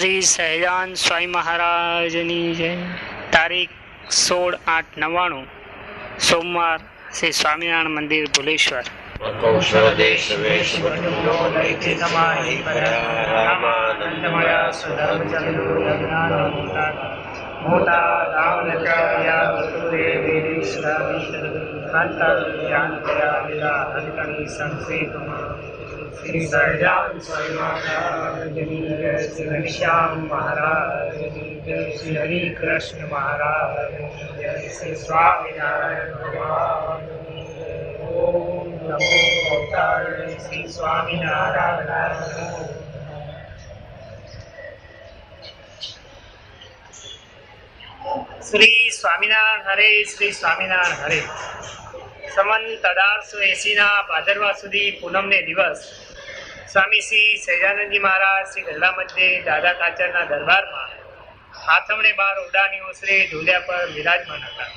શ્રી સહજાન સ્વામી મહારાજની જય. તારીખ 16/8/99 સોમવાર, શ્રી સ્વામિનારાયણ મંદિર ભુલેશ્વર. શ્રી સહજાન સ્વામી મહારાજની જય. શ્રી શ્યામ મહારાજની જય. શ્રી હરિ કૃષ્ણ મહારાજની જય. શ્રી સ્વામિનારાયણ ભગવાનની જય. ઓમ નમો ભક્તાય શ્રી સ્વામિનારાયણ. શ્રી સ્વામિનારાયણ હરે. શ્રી સ્વામિનારાયણ હરે. સંવંત 1880 ભાદરવા સુધી પૂનમને દિવસ સ્વામી શ્રી સહજાનંદજી મહારાજ શ્રી ગરડા મધ્યે દાદા કાચરના દરબારમાં હાથમણે 12 ઓરડાની ઓસરે ઢોલિયા પર વિરાજમાન હતા.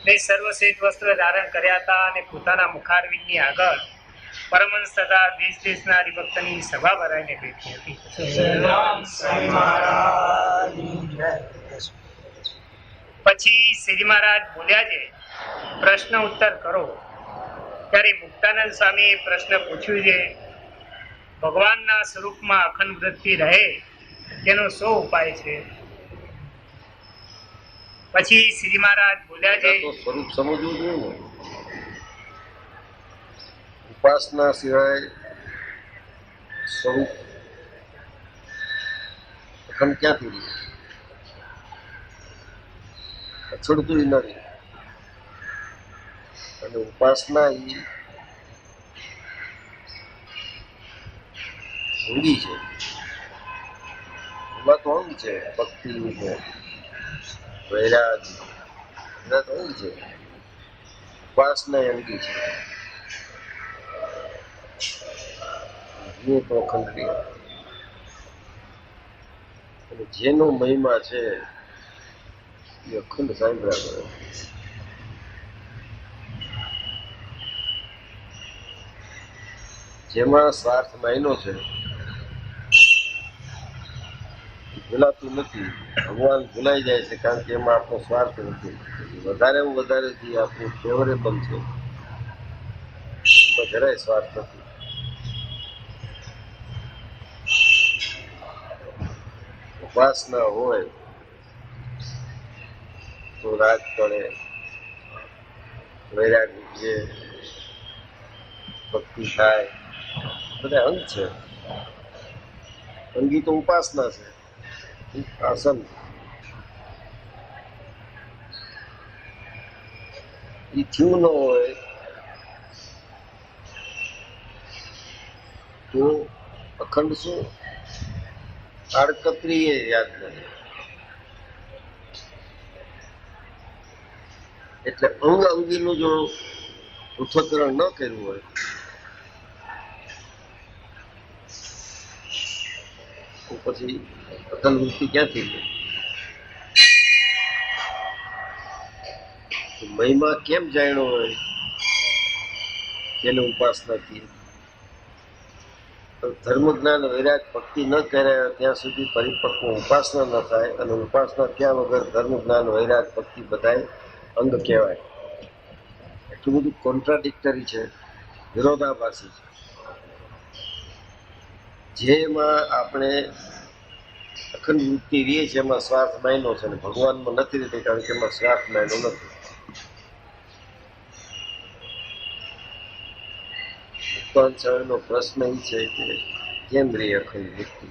ને સર્વશ્રેષ્ઠ વસ્ત્ર ધારણ કર્યા હતા અને પોતાના મુખારવિંદની આગળ પરમહંસ તથા દેશ દેશના હરિભક્તની સભા ભરાઈને બેઠી હતી. પછી શ્રીજી મહારાજ બોલ્યા છે, પ્રશ્ન ઉત્તર કરો. ત્યારે મુક્તાનંદ સ્વામીએ પ્રશ્ન પૂછ્યું છે, ભગવાનના સ્વરૂપમાં અખંડ વૃત્તિ રહે તેનો શો ઉપાય છે? પછી શ્રીજી મહારાજ બોલ્યા છે, સ્વરૂપ સમજવું જોઈએ ને. ઉપાસના સિવાય સ્વરૂપ અખંડ ક્યાંથી રહે? અછડતું નથી. અને ઉપાસના એ અંગી છે. એમાં તો અંગ છે, ભક્તિ છે, વૈરાગ એના તો અંગ છે. ઉપાસના એ અંગી છે. એ તો અખંડ રહે. અને જેનો મહિમા છે એ અખંડ સાંભળ્યા કરે. જેમાં સ્વાર્થ માયનો છે ભૂલાતું નથી. ભગવાન ભૂલાઈ જાય છે કારણ કે એમાં આપણો સ્વાર્થ નથી. વધારે વધારે જે આપણું ફેવરેબલ છે એમાં જરાય સ્વાર્થ નથી. ઉપાસના હોય તો રાગ પડે, વૈરાગ ઉપજે, ભક્તિ થાય, બધા અંગ છે. અંગી તો ઉપાસના છે. આસન એ થયું ન હોય તો અખંડ શું? આડકતરી એ યાદ નથી. એટલે અંગ અંગીનું જો પૃથ્થકરણ ન કર્યું હોય તો પછી અખંડ વૃત્તિ ક્યાંથી લે? મહિમા કેમ જાણ્યો હોય તેને ઉપાસનાથી. ધર્મ જ્ઞાન વૈરાગ ભક્તિ ન કરાય ત્યાં સુધી પરિપક્વ ઉપાસના ન થાય. અને ઉપાસના થયા વગર ધર્મ જ્ઞાન વૈરાગ ભક્તિ બધાય અંગ કહેવાય. એટલું બધું કોન્ટ્રાડિક્ટરી છે, વિરોધાભાસી છે. જેમાં આપણે અખંડ વૃત્તિ રહીએ છીએ એમાં સ્વાર્થ માયનો છે, અને ભગવાનમાં નથી રહેતી કારણ કે એમાં સ્વાર્થ માયનો નથી. મુક્તાનંદ સ્વામીનો પ્રશ્ન એ છે કે કેમ રહી અખંડ વૃત્તિ?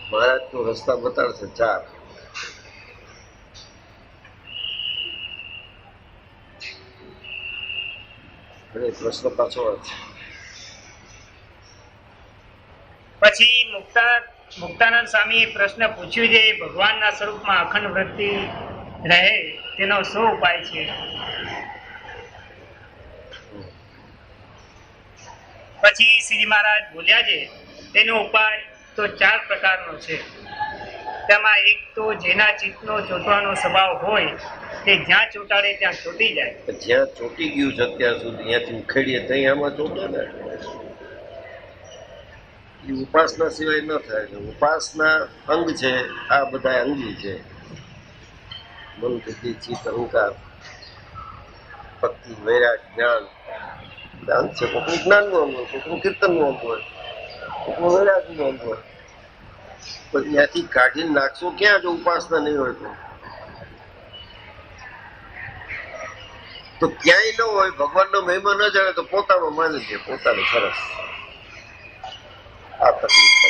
મહારાજ તો રસ્તા બતાડશે 4. પ્રશ્ન પાછો છે. પછી મુક્તાનંદ સ્વામીએ પ્રશ્ન પૂછ્યું છે, ભગવાનના સ્વરૂપમાં અખંડ વૃત્તિ રહે તેનો શું ઉપાય છે? પછી શ્રીજી મહારાજ બોલ્યા છે, તેનો ઉપાય તો 4 પ્રકારનો છે. તેમાં એક તો જેના ચિત્તનો ચોંટવાનો સ્વભાવ હોય તે જ્યાં ચોંટાડે ત્યાં ચોંટી જાય. જ્યાં ચોંટી ગયું છે અત્યાર સુધી ત્યાંથી ઉખેડીએ ત્યાં આમાં ચોંટે ને. એ ઉપાસના સિવાય ન થાય. ઉપાસના અંગ છે, આ બધા અંગી છે. મન, બુદ્ધિ, ચિત્ત, અહંકાર, ભક્તિ, વૈરાગ, જ્ઞાન બધા અંગ છે. કોઈકનું જ્ઞાનનું અંગ હોય, કોઈકનું કીર્તનનું અંગ હોય, કોઈકનું વૈરાગનું અંગ હોય. પણ ત્યાંથી કાઢીને નાખશો ક્યાં જો ઉપાસના નહીં હોય તો ક્યાંય ન હોય. ભગવાનનો મહિમા ન જાણે તો પોતાનો માની લે, પોતાને સરસ. આ તકલીફ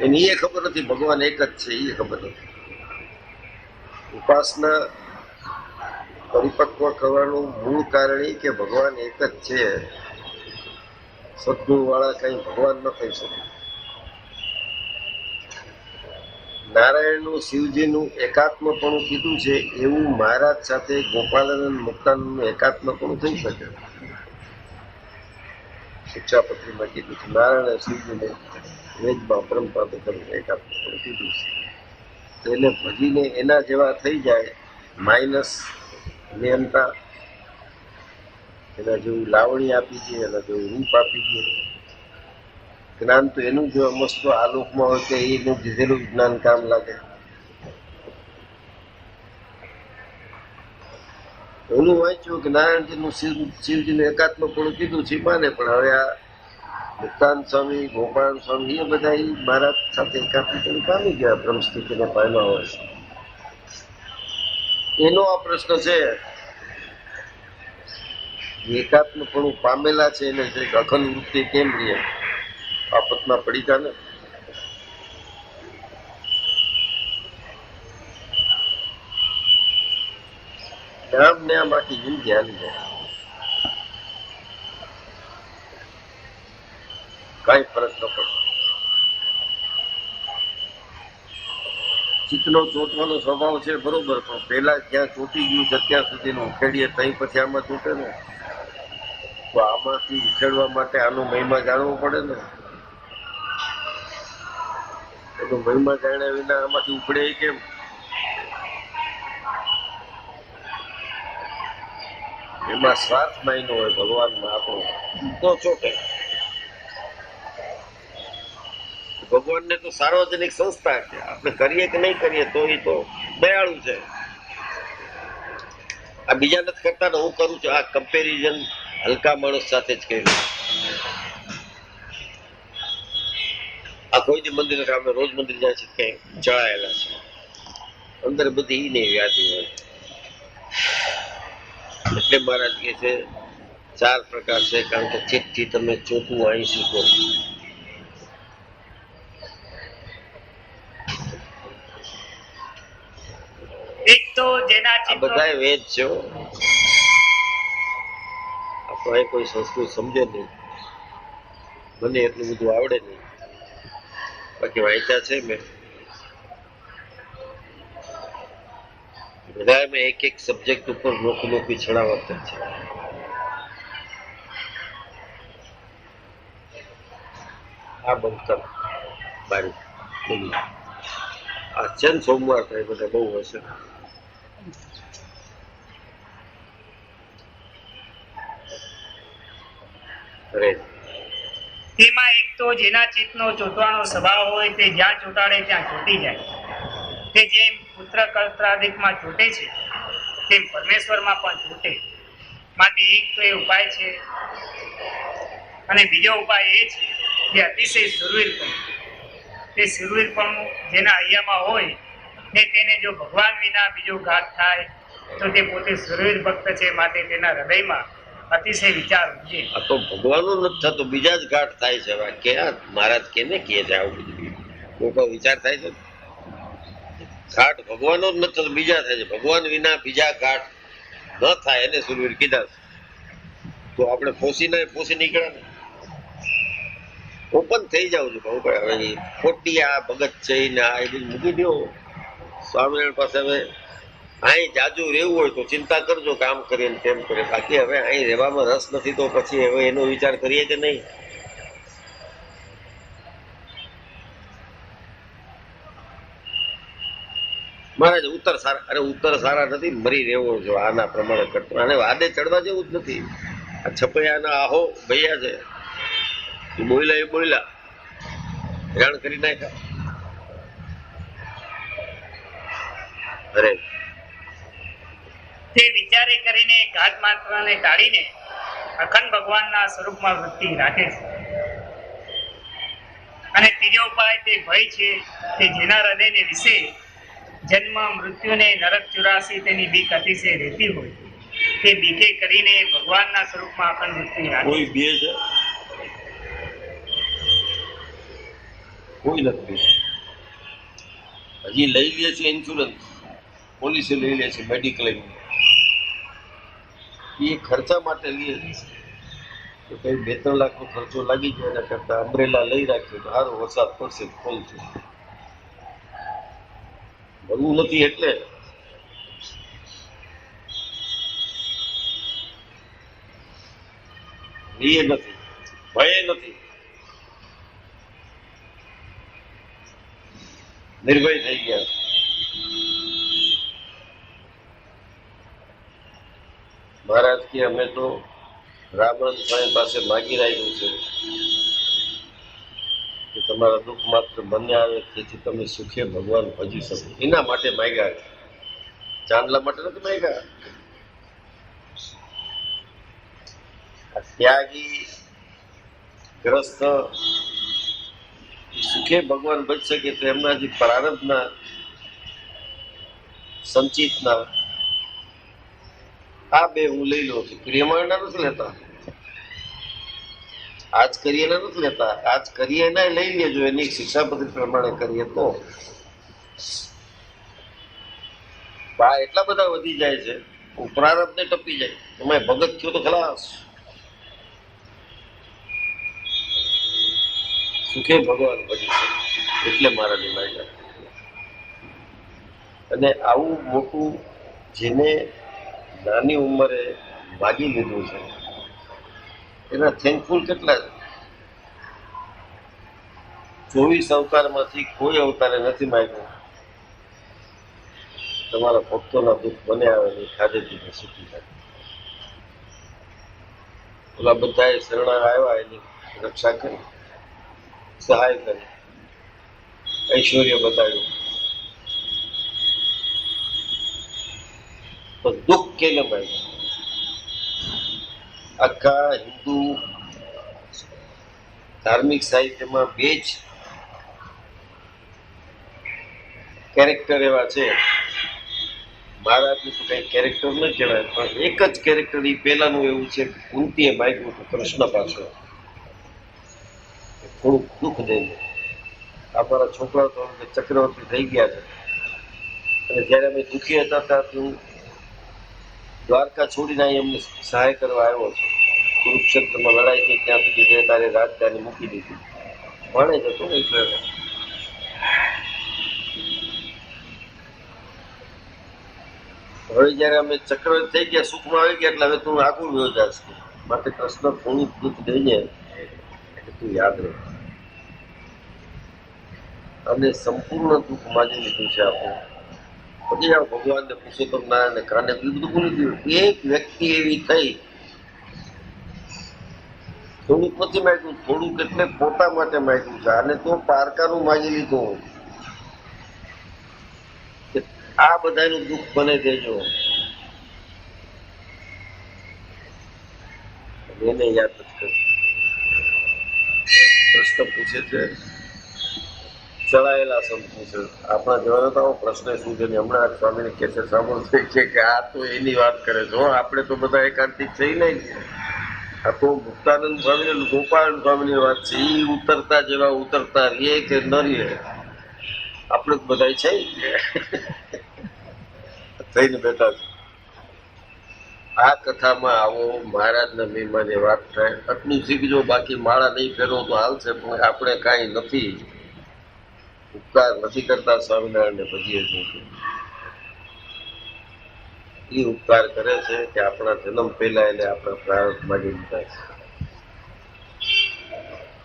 એની એ ખબર નથી ભગવાન એક જ છે, એ ખબર નથી. ઉપાસના પરિપક્વ કરવાનું મૂળ કારણ એ કે ભગવાન એક જ છે. સદગુણ વાળા કઈ ભગવાન ન થઈ શકે. નારાયણનું, શિવજીનું એકાત્મપણું કીધું છે, એવું મહારાજ સાથે ગોપાલાનંદ મુક્તાનંદનું એકાત્મપણું થઈ શકે. શિક્ષાપત્રીમાં કીધું છે નારાયણ શિવજીને વેદમાં પરંપરા એકાત્મપણું કીધું છે. એને ભજીને એના જેવા થઈ જાય, માઇનસ નિયંતા, એના જેવું લાવણી આપી દે, એના જેવું રૂપ આપી દે. જ્ઞાન તો એનું જો મસ્ત આલોકમાં હોય કે એનું દીધેલું જ્ઞાન કામ લાગે. એનું વાંચ્યું કે નારાયણજીનું શિવજીનું એકાત્મપણું કીધું છે માને, પણ હવે આ મુક્તાન સ્વામી, ગોપાલ સ્વામી એ બધા મહારાજ સાથે એકાત્મપણું પામી ગયા, બ્રહ્મસ્થિતિને પામ્યા હોય. એનો આ પ્રશ્ન છે. એકાત્મપણું પામેલા છે એને અખંડ વૃત્તિ કેમ રહે? આફતમાં પડી ગયા ને. નામ ને આમ આખી જિંદગી હાલી જાય, કઈ ફરક ન પડે. ચિત્તનો ચોંટવાનો સ્વભાવ છે બરોબર, પણ પેલા જ્યાં ચોંટી ગયું છે ત્યાં સુધીનું ઉખેડીએ તઈ પછી આમાં ચોંટે ને. તો આમાંથી ઉખેડવા માટે આનો મહિમા જાણવો પડે ને. એનો મહિમા જાણ્યા વિના આમાંથી ઉખડે કેમ? એમાં સ્વાર્થ માયનો હોય ભગવાનમાં આપણો તો ચોટે. ભગવાનને તો સાર્વજનિક સંસ્થા છે, આપણે કરીએ કે નહીં કરીએ તો એ તો દયાળુ છે. આ બીજા નથી કરતા ને હું કરું છું. આ કમ્પેરિઝન હલકા માણસ સાથે જ કર્યું. આ કોઈ જ મંદિર આપણે રોજ મંદિર જાય છે ક્યાંય ચડાયેલા છે, અંદર બધી ઈ નહીં યાદી હોય. એટલે મહારાજ કહે છે 4 પ્રકાર છે, કારણ કે ચિત્તથી તમે ચોથું અહીં શીખો. એક તો જેના આ બધા વેદ છે. આપણે કોઈ સંસ્કૃત સમજે નહીં, મને એટલું બધું આવડે નહીં, બાકી વાંચ્યા છે મેં. બધા મેં એક એક સબ્જેક્ટ ઉપર નોખી છણાવત છે. આ બંધ કર બારી બોલી. આ છે ને સોમવાર થાય બધા બહુ હશે. તેમાં એક તો જેના ચિત્તનો ચોંટવાનો સ્વભાવ હોય તે જ્યાં ચોંટાડે ત્યાં ચોંટી જાય. તે જેમ પુત્ર કલ્ત્રાદિકમાં ચોંટે છે તેમ પરમેશ્વરમાં પણ ચોંટે. માટે એક તો એ ઉપાય છે, અને બીજો ઉપાય એ છે કે અતિશય સુરવીરપણું. તે સુરવીરપણું જેના હૈયામાં હોય ને તેને જો ભગવાન વિના બીજો ઘાત થાય તો તે પોતે સુરવીર ભક્ત છે. માટે તેના હૃદયમાં અતિશય વિચાર ઉઠે. આ તો ભગવાનનું નથી થતું, બીજા જ ઘાટ થાય છે. ક્યાં મહારાજ કેને કહે છે આવું બધું? કોઈ વિચાર થાય છે? ઘાટ ભગવાનનો જ નથી થતો, બીજા થાય છે. ભગવાન વિના બીજા ઘાટ ન થાય એને સુરવીર કીધા. તો આપણે પોસી નીકળ્યા ને ઓપન થઈ જાવ છું. હવે ખોટી આ ભગત છે ને આ એ બધું મૂકી દો સ્વામિનારાયણ પાસે. હવે અહીં જાજુ રહેવું હોય તો ચિંતા કરજો, કામ કરીએ ને તેમ કરે. બાકી હવે અહીં રહેવામાં રસ નથી તો પછી હવે એનો વિચાર કરીએ કે નહીં? મહારાજ ઉત્તર સારા નથી, મરી રહેવો જો આના પ્રમાણે કરતો. આને વાદે ચડવા જેવું જ નથી. આ છપૈયાના આહો ભૈયા છે એ બોલ્યા હેરાન કરી નાખ્યા. અરે તે વિચારે કરીને ઘાટ માત્રને ટાળીને અખંડ ભગવાનના સ્વરૂપમાં વૃત્તિ રાખે છે. અને ત્રીજો ઉપાય તે ભય છે કે જેના હૃદયને વિશે જન્મ મૃત્યુને નરક 84 તેની બીક અતિશય રહેતી હોય તે બીકે કરીને ભગવાનના સ્વરૂપમાં અખંડ વૃત્તિ રાખે. કોઈ બે છે? કોઈ નથી. હજી લઈ લે છે ઇન્સ્યોરન્સ, પોલીસે લઈ લે છે, મેડિક્લેમ એ ખર્ચા માટે લે છે. તો કઈ 2-3 લાખનો ખર્ચો લાગી જાય એના કરતા અમ્બ્રેલા લઈ રાખીએ તો સારો વરસાદ પડશે ખોલશે. ભરવું નથી એટલે એ નથી, ભય નથી, નિર્ભય થઈ ગયા. મહારાજ કે અમે તો રામણ સ્વામી પાસે માગી રાખ્યું છે કે તમારા દુઃખ માત્ર મને આવે તેથી તમે સુખે ભગવાન ભજી શકો. એના માટે માગ્યા, ચાંદલા માટે નથી માગ્યા. ત્યાગી ગ્રસ્ત સુખે ભગવાન ભજી શકે તો એમના જે પ્રારબ્ધના સંચિતના આ બે હું લઈ લઉં છું. ક્રિયમાણના નથી લેતા, આજ કરીએ નથી લેતા. આજ કરીએ ના લઈ લેજો, એની શિક્ષાપત્રી પ્રમાણે કરીએ તો એટલા બધા વધી જાય છે, પ્રારબ્ધ ને ટપી જાય. તમે ભગત થયો તો ખલાસ. સુખે ભગવાન ભજી શકે એટલે મારા નિમાય. અને આવું મોટું જેને નાની ઉંમરે માગી લીધું છે એના થેન્કફુલ કેટલા છે. 24 અવતારમાંથી કોઈ અવતારે નથી માગ્યું તમારા ભક્તોના દુઃખ બને આવે ને ખાધે પીને સુખી થાય. ઓલા બધાએ શરણા આવ્યા એની રક્ષા કરી, સહાય કરી, ઐશ્વર્ય બતાવ્યું. તો દુઃખ કેને માગ્યું? આખા હિન્દુ ધાર્મિક સાહિત્યમાં બે જ કેરેક્ટર એવા છે. મહારાજનું તો કઈ કેરેક્ટર ન કહેવાય, પણ એક જ કેરેક્ટર એ પહેલાનું એવું છે. કુંતીએ માગ્યું હતું કૃષ્ણ પાછળ થોડુંક દુઃખ દઈને. અમારા છોકરાઓ તો ચક્રવર્તી થઈ ગયા છે અને જયારે અમે દુઃખી હતા ત્યારથી હું દ્વારકા છોડીને અહીં એમને સહાય કરવા આવ્યો છું. કુરુક્ષેત્રમાં લડાઈ થઈ ત્યાં સુધી તારે રાજધાની મૂકી દીધી. ભણે જ હતો એટલે હવે જયારે અમે ચક્રવર્તી થઈ ગયા, સુખમાં આવી ગયા એટલે હવે તું આગળ વ્યો જાશ. માટે કૃષ્ણ થોડું દુઃખ દઈને એટલે તું યાદ રહે. અને સંપૂર્ણ દુઃખ માગી લીધું છે આપણે. પછી આ ભગવાનને પુરુષોત્તમ નારાયણ કાને બધું ભૂલી ગયું. એક વ્યક્તિ એવી થઈ થોડુંક નથી માગ્યું, થોડુંક એટલે પોતા માટે માગ્યું છે. આને તો પારકાનું માગી લીધું કે આ બધાનું દુઃખ બને દેજો. એને યાદ નથી કર્યું. પ્રશ્ન પૂછે છે, ચડાયેલા સંતો છે. આપણા જવાનો તો પ્રશ્ન શું છે? હમણાં સ્વામીને કે છે સાંભળતું છે કે આ તો એની વાત કરે છે. આપણે તો બધા એકાંતિક થઈ નહીં. આ તો મુક્તાનંદ સ્વામી ને ગોપાલ સ્વામીની વાત છે. એ ઉતરતા જેવા ઉતરતા રે કે ન રે, આપણે તો બધા છે થઈને બેઠા છે. આ કથામાં આવો મહારાજના મહિમાની વાત થાય આટલું શીખજો. બાકી માળા નહીં ફેરવો તો હાલશે, પણ આપણે કાંઈ નથી, ઉપકાર નથી કરતા સ્વામિનારાયણને ભજીએ છીએ. એ ઉપકાર કરે છે કે આપણા જન્મ પહેલા એને આપણા પ્રારબ્ધ માગી દીધા છે.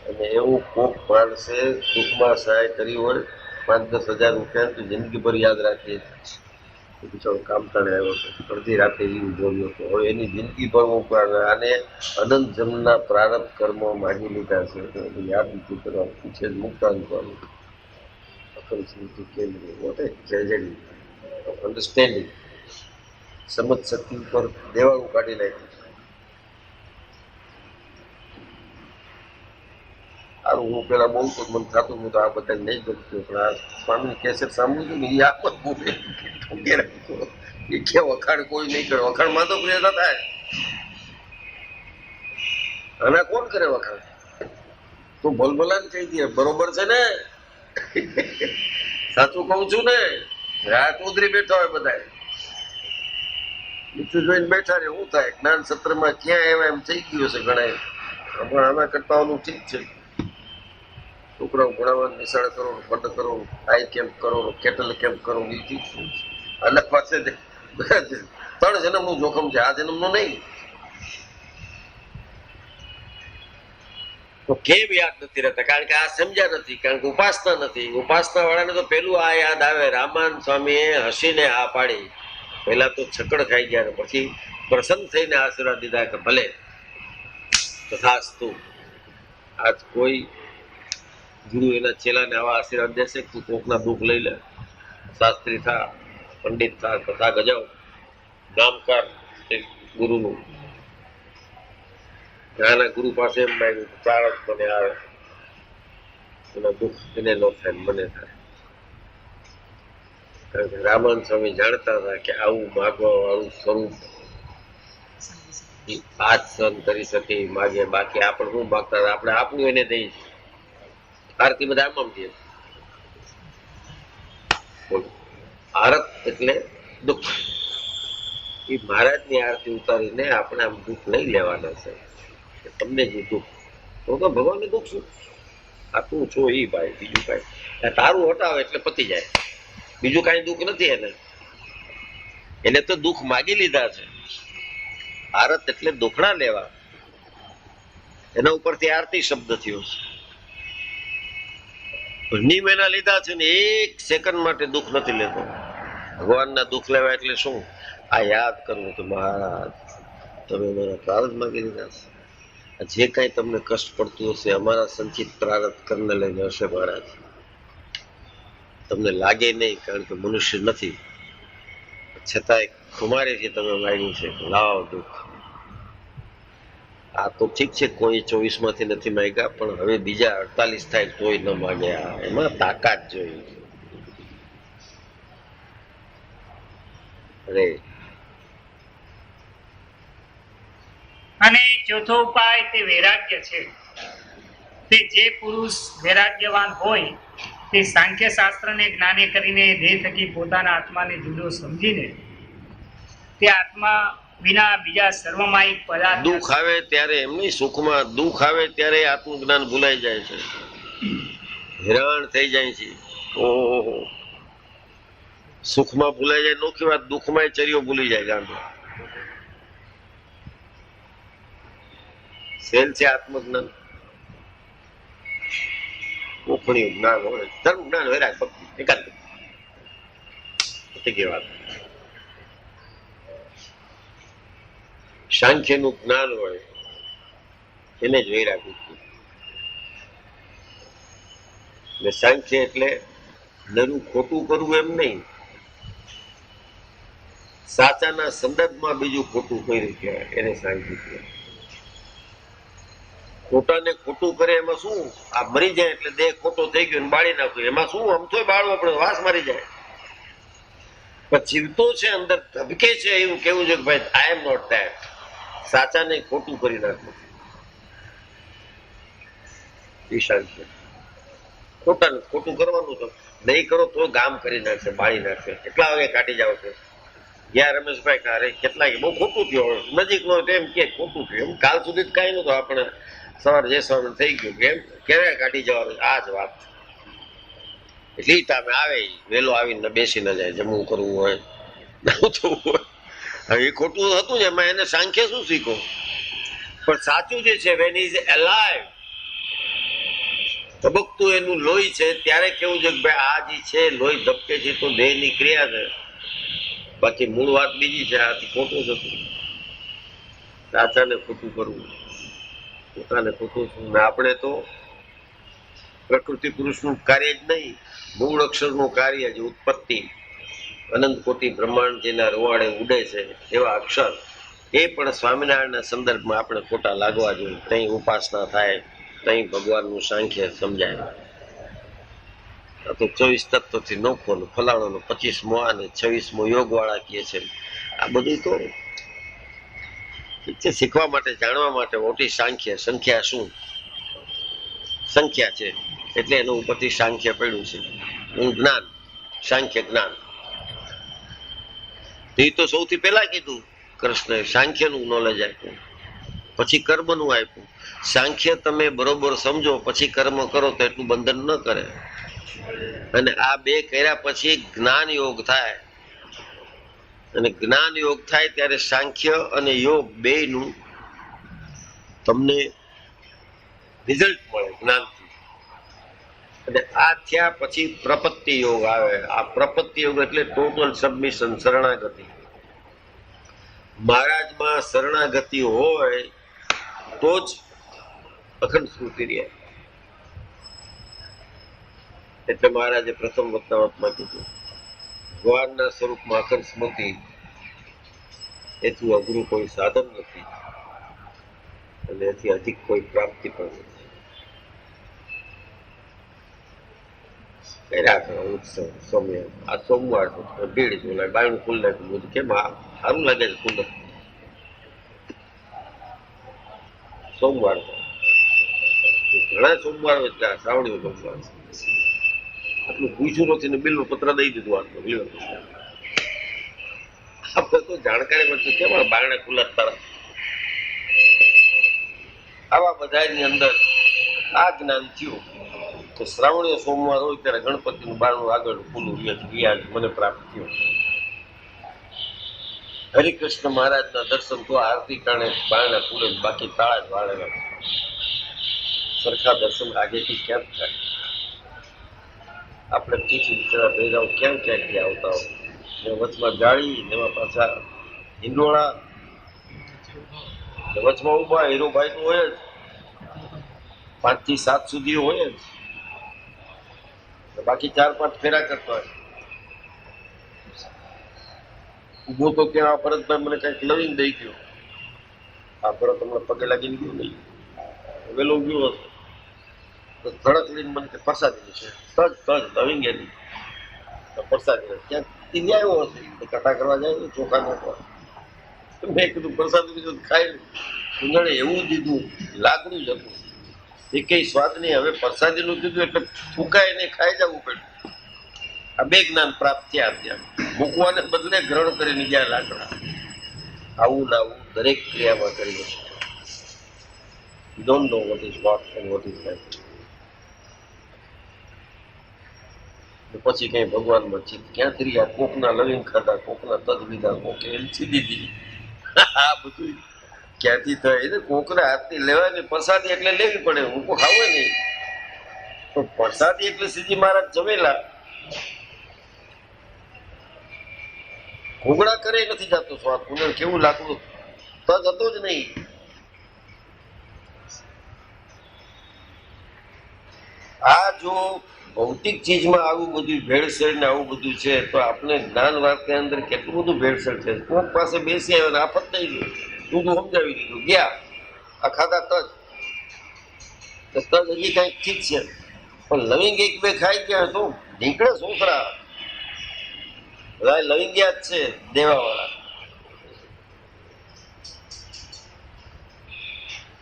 અને એવું કોક માણસે દુઃખમાં સહાય કરી હોય 5-10 હજાર રૂપિયા તો જિંદગીભર યાદ રાખીએ છીએ. બિચારો કામ તાણે આવ્યો હતો, અડધી રાતે એ બોલ્યો હતો. હવે એની જિંદગી પર હું આને અનંત જન્મના પ્રારબ્ધ કર્મો માગી લીધા છે તો એને યાદ નથી કરવા, પૂછે જ મુક્તા કરવાનું. અકલ સમજી કેવી રીતે what a tragedy of understanding. સમજ શક્તિ ઉપર દેવાળું કાઢી નાખ્યું. સારું, હું પેલા બોલતો મને થતું હું તો આ બધા નહીં ગમતું, પણ આ સ્વામી કેસેટ સાંભળ્યું ને એ આખો બોલે એ કે વખાણ કોઈ નહીં કરે. વખાણ માં તો પ્રેરણા થાય, અને કોણ કરે વખાણ? તું ભલભલાને કહી દે બરોબર છે ને, સાચું કઉ છું ને. રાત ઉધરી બેઠા હોય બધા, બીજું જોઈને બેઠા રે. શું થાય જ્ઞાન સત્રમાં ક્યાં એવા એમ થઈ ગયું છે ઘણા, પણ આના કરતા ઓલું ઠીક છે. છોકરાઓ ભણાવવા નિશાળ કરો, ફંડ કરો, આઈ કેમ્પ કરો, કેટલ કેમ્પ કરો, એ ઠીક છે. અલગ પાસે 3 જન્મનું જોખમ છે, આ જન્મનું નહીં. તો કેમ યાદ નથી રહેતા? કારણ કે આ સમજ્યા નથી, કારણ કે ઉપાસના નથી. ઉપાસના વાળાને તો પેલું આ યાદ આવે, રામાન સ્વામીએ હસીને આ પાડી. પહેલા તો છકડ ખાઈ ગયા, પછી પ્રસન્ન થઈને આશીર્વાદ દીધા કે ભલે તથાસ્તુ. આજ કોઈ ગુરુ એના ચેલાને આવા આશીર્વાદ દેશે કે તું કોકના દુઃખ લઈ લે, શાસ્ત્રી થા, પંડિત થા, કથા ગજાવ, નામકાર ગુરુનું. નાના ગુરુ પાસે એમ માંગ્યું 4 જ મને આવે, એના દુઃખ એને ન થાય, મને થાય. કારણ કે રામાન સ્વામી જાણતા હતા કે આવું માગવા વાળું સ્વરૂપ આજ સહન કરી શકે માગે. બાકી આપણે શું માગતા હતા? આપણે આપણું એને દઈ આરતી બધા આમ દે. આરત એટલે દુઃખ. એ મહારાજની આરતી ઉતારીને આપણે આમ દુઃખ નહીં લેવાના છે. તમને જે દુઃખ તો ભગવાનને દુઃખ શું? આ તું છો એ ભાઈ, બીજું કાંઈ તારું હટાવે એટલે પતી જાય. બીજું કાંઈ દુઃખ નથી એને તો દુઃખ માગી લીધા છે. આરત એટલે દુખડા લેવા, એના ઉપરથી આરતી શબ્દ થયો છે. નિયમ એના લીધા છે ને 1 સેકન્ડ માટે દુઃખ નથી લેતો. ભગવાનના દુઃખ લેવા એટલે શું? આ યાદ કરવું કે મહારાજ તમે મારા પ્રારબ્ધ માગી લીધા છે. જે કાંઈ તમને કષ્ટ પડતું હશે અમારા સંચિત પ્રારબ્ધ કર્મને લઈને હશે મહારાજ. તમને લાગે નહીં, કારણ કે મનુષ્ય નથી, છતાંય કુમારેથી તમે માગ્યું છે લાવ દુઃખ. આ તો ઠીક છે, કોઈ 24 માંથી નથી માગ્યા, પણ હવે બીજા 48 થાય તોય ન માગ્યા. એમાં તાકાત જોઈએ. અરે અને ચોથો ઉપાય તે વૈરાગ્ય છે. તે જે પુરુષ વૈરાગ્યવાન હોય તે સાંખ્ય શાસ્ત્રને જ્ઞાને કરીને દેહ થકી પોતાના આત્માને જુદો સમજીને તે આત્મા વિના બીજા સર્વમાયિક પદાર્થ. દુઃખ આવે ત્યારે એમની સુખમાં દુઃખ આવે ત્યારે આત્મજ્ઞાન ભૂલાઈ જાય છે, હેરાન થઈ જાય છે. ઓહો, સુખમાં ભૂલાઈ જાય નોખી વાત, દુઃખમાં ચર્યો ભૂલી જાય. ગાંધો સેલ છે આત્મજ્ઞાન. કોખણિયું જ્ઞાન હોય, ધર્મ જ્ઞાન, વૈરાગ, ભક્તિ, એકાંત વાત. સાંખ્યનું જ્ઞાન હોય એને જ વૈરાગ. સાંખ્ય એટલે નરું ખોટું કરવું એમ નહીં, સાચાના સંદર્ભમાં બીજું ખોટું કર્યું કહેવાય, એને સાંખ્ય કહેવાય. ખોટાને ખોટું કરે એમાં શું? આ મરી જાય એટલે દેહ ખોટો થઈ ગયો ને બાળી નાખ્યું, એમાં શું? આમ તો બાળવો પડે, વાસ મારી જાય. પણ જીવતો છે અંદર ધબકે છે એવું કેવું છે કે ભાઈ આઈ એમ નોટ ધેટ. સાચાને ખોટું કરી નાખવું એ સાંખ્ય. ખોટાને ખોટું કરવાનું તો નહીં કરો તો ગામ કરી નાખશે, બાળી નાખશે. કેટલા વાગે કાઢી જાવ છો? ગયા રમેશભાઈ કારે કેટલા બહુ ખોટું થયું, નજીક નો એમ કે ખોટું થયું. એમ કાલ સુધી જ કઈ નતું, આપણે સવારે જે સવારે થઈ ગયું કે એમ ક્યારે કાઢી જવાનું, આ જ વાત. એટલે તમે આવે વહેલો આવીને બેસી ન જાય, જમવું કરવું હોય, થવું હોય. હવે એ ખોટું હતું ને, એમાં એને સાંખ્ય શું શીખો? પણ સાચું જે છે વેન ઇઝ અલાઇવ, ધબકતું એનું લોહી છે ત્યારે કેવું છે કે ભાઈ આ જે છે લોહી ધબકે છે તો દેહની ક્રિયા છે. બાકી મૂળ વાત બીજી છે. આથી ખોટું જ હતું. સાચાને ખોટું કરવું, પોતાને ખોટું શું. ને આપણે તો પ્રકૃતિ પુરુષનું કાર્ય જ નહીં, મૂળ અક્ષરનું કાર્ય જ ઉત્પત્તિ, અનંત કોટી બ્રહ્માંડ જેના રવાડે ઉડે છે એવા અક્ષર, એ પણ સ્વામિનારાયણના સંદર્ભમાં આપણે ખોટા લાગવા જોઈએ. ત્યાં ઉપાસના થાય, ત્યાં ભગવાનનું સાંખ્ય સમજાય. આ તો 24 તત્વથી નોખો ને ફલાણો 25મો અને 26મો યોગ વાળા કહે છે. આ બધું તો ઠીક છે, શીખવા માટે, જાણવા માટે. મોટી સાંખ્ય, સંખ્યા શું? સંખ્યા છે એટલે એનું ઉપરથી સાંખ્ય પડ્યું છે. જ્ઞાન, સાંખ્ય જ્ઞાન. એ તો સૌથી પહેલા કીધું કૃષ્ણએ, સાંખ્યનું નોલેજ આપ્યું, પછી કર્મનું આપ્યું. સાંખ્ય તમે બરોબર સમજો પછી કર્મ કરો તો એટલું બંધન ન કરે. અને આ બે કર્યા પછી જ્ઞાન યોગ થાય. અને જ્ઞાન યોગ થાય ત્યારે સાંખ્ય અને યોગ બેયનું તમને રિઝલ્ટ મળે જ્ઞાનથી. અને આ થયા પછી પ્રપત્તિ યોગ આવે. આ પ્રપત્તિ યોગ એટલે ટોટલ સબમિશન, શરણાગતિ. મહારાજમાં શરણાગતિ હોય તો જ અખંડ સ્મૃતિ રહે. એટલે મહારાજે પ્રથમ વતનામતમાં કીધું, ભગવાનના સ્વરૂપમાં અખંડ સ્મૃતિ એથી અઘરું કોઈ સાધન નથી અને એથી અધિક કોઈ પ્રાપ્તિ પણ નથી. ઉત્સવ સમય આ સોમવાર ભીડ બોલાય, બાયણું ખુલ્લ નાખ્યું. બધું કેમ સારું લાગે છે ખુલ્લ સોમવાર. ઘણા સોમવાર હોય ત્યાં શ્રાવણીઓ સોમવાર. આટલું પૂછ્યું નથી ને બિલ પત્ર દઈ દીધું. આટલું આપણે તો જાણકારી મળતી કેમ બારણે ખુલ્લા તારા. આવા બધાની અંદર આ જ્ઞાન થયું તો શ્રાવણીય સોમવાર હોય ત્યારે ગણપતિનું બારણું આગળ ખુલ્લું રિયાજ મને પ્રાપ્ત થયું. હરિકૃષ્ણ મહારાજના દર્શન તો આરતી કારણે બારણા ખુલે, બાકી તાળા જ વાળેલા. સરખા દર્શન આગેથી ક્યાં થાય? આપણે પીછી બિચારા ભેરાઓ ક્યાં ક્યાંથી આવતા હોય, વચમાં જાળી, એમાં પાછા હિંડોળા, વચમાં ઉભા હીરોભાઈ તો હોય જ, 5 થી 7 સુધી હોય જ, બાકી 4-5 ફેરા કરતા હોય. ઉભો તો ત્યાં આ ભરતભાઈ મને કઈક લવિંગ દઈ ગયો. આ ભરત હમણાં પગે લાગીને ગયું નહીં, વેલો ગયો હતો તો ધડક લઈને મને કે પ્રસાદી છે, તજ લવિંગ એની પ્રસાદી ક્યાંક આવ્યો હશે, કથા કરવા જાય ચોખા નાખવા. મેં કીધું પ્રસાદી કીધું ખાઈ ઉંદરડે એવું દીધું, લાગણી જ હતું, એ કઈ સ્વાદ નહીં. હવે પ્રસાદીનું કીધું એટલે ફૂંકાય ને ખાઈ જવું પડ્યું. આ બે જ્ઞાન પ્રાપ્ત થયા. ત્યાં મૂકવાને બદલે ગ્રહણ કરીને ગયા લાકડા. આવું ના આવું દરેક ક્રિયામાં કરી છે. Don't know what is what and what is life. પછી કઈ ભગવાનમાં ચિત્ત ક્યાંથી રહ્યા? કોકના લવિંગ ખાધા, કોકના તજ લીધા, કોકે એલચી દીધી. આ બધું ક્યાંથી થાય? ને કોકના હાથની લેવાની પ્રસાદી એટલે લેવી પડે, હું કોઈ ખાવે નહીં. તો પ્રસાદી એટલે શ્રીજી મહારાજ જમેલા. ઘૂંઘડા કરે નથી જતો સ્વાદ. ઉંદર કેવું લાગતું, તજ હતો જ નહીં. આ જો ભૌતિક ચીજમાં આવું બધું ભેળસેળ ને આવું બધું છે તો આપણે જ્ઞાન વાર્તા અંદર કેટલું બધું ભેળસેળ છે. કોક પાસે બેસી આવ્યો ને આફત થઈ ગયું, ઊંધું સમજાવી દીધું, ગયા આ ખાધા તજ. તજ હજી કઈક ઠીક છે, પણ લવિંગ 1-2 ખાઈ ગયા તો નીકળે સોસરા. બધા લવિંગિયા જ છે દેવા વાળા.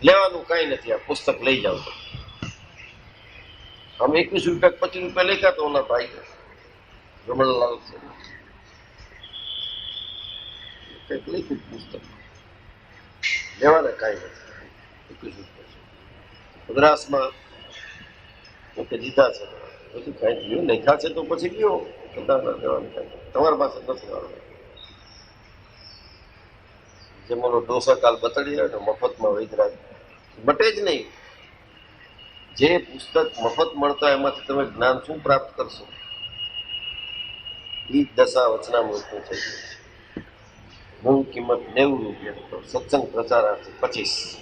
લેવાનું કઈ નથી. આ પુસ્તક લઈ જાવ તો અમે 21 રૂપિયા 25 રૂપિયા લેખા તો ઓલા ભાઈ રમણલાલ છે કઈક લખ્યું પુસ્તક, લેવાના કઈ નથી. 21 રૂપિયા મદ્રાસમાં જીતા છે, પછી કઈ ગયું લેખા છે તો પછી ગયો. તમારી પાસે નથી આવવાનું. જેમ ઓલો ડોસા કાલ બતડી ને મફતમાં વૈદરાજ બટે જ નહીં. જે પુસ્તક મફત મળતા એમાંથી તમે જ્ઞાન શું પ્રાપ્ત કરશો? એ દશા વચનામૃતનું થઈ ગયું છે. મૂળ કિંમત 90 રૂપિયા, તો સત્સંગ પ્રચારાર્થે 25.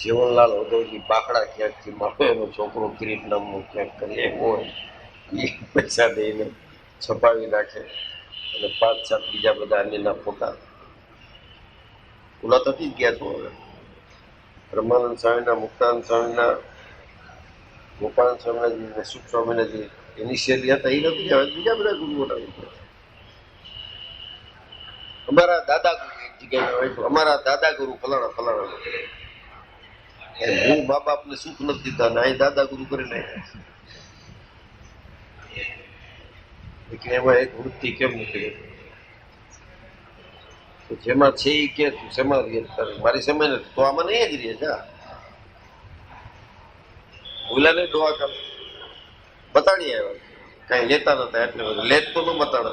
જીવનલાલ ઉદયજી બાકડા ક્યાંકથી માપેલો છોકરો કિરીટ નામનો ક્યાંક કરી હોય એ પૈસા દઈને છપાવી નાખે અને 5-7 બીજા બધા અન્યના ફોટા ઓલા થતી જ ગયા છો. હવે બ્રહ્માનંદ સ્વામીના, મુક્તાનંદ સ્વામીના, ગોપાલ સ્વામીના, જે સુખ સ્વામીના જે ઇનિશિયલી હતા એ નથી, હવે બીજા બધા ગુરુઓના ગયા. અમારા દાદા ગુરુ એક જગ્યાએ હોય તો અમારા દાદા ગુરુ ફલાણા ફલાણા, હું મા બાપને સુખ નથી દીધા ને અહીં દાદા ગુરુ કરી નાખ્યા. એમાં એક વૃત્તિ કેમ નીકળી, જેમાં છે એ કે તું શેમાં રીત કરે, મારી સમય નથી તો આમાં નહીં જ રહે. જા ભૂલા નહીં ડોવા કામ બતાડી આવ્યા, કઈ લેતા નતા એટલે બધું લેત તો ન બતાડે.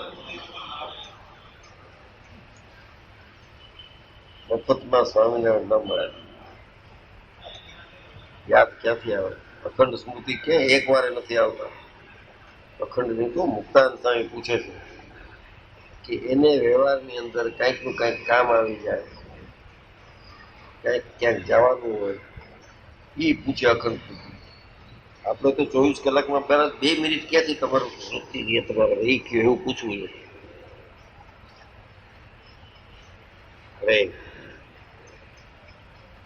મફતમાં સ્વામિનારાયણ ન મળે, યાદ ક્યાંથી આવે? અખંડ સ્મૃતિ ક્યાં એક વારે નથી આવતા. અખંડ ની તો મુક્તાનંદ સ્વામી પૂછે છે કે એને વ્યવહારની અંદર કંઈક નું કંઈક કામ આવી જાય, કંઈક ક્યાંક જવાનું હોય એ પૂછે અખંડ સ્મૃતિ. આપણે તો 24 કલાકમાં પહેલા 2 મિનિટ ક્યાંથી તમારું સ્મૃતિ રહે તમારે એ કયો એવું પૂછવું છે.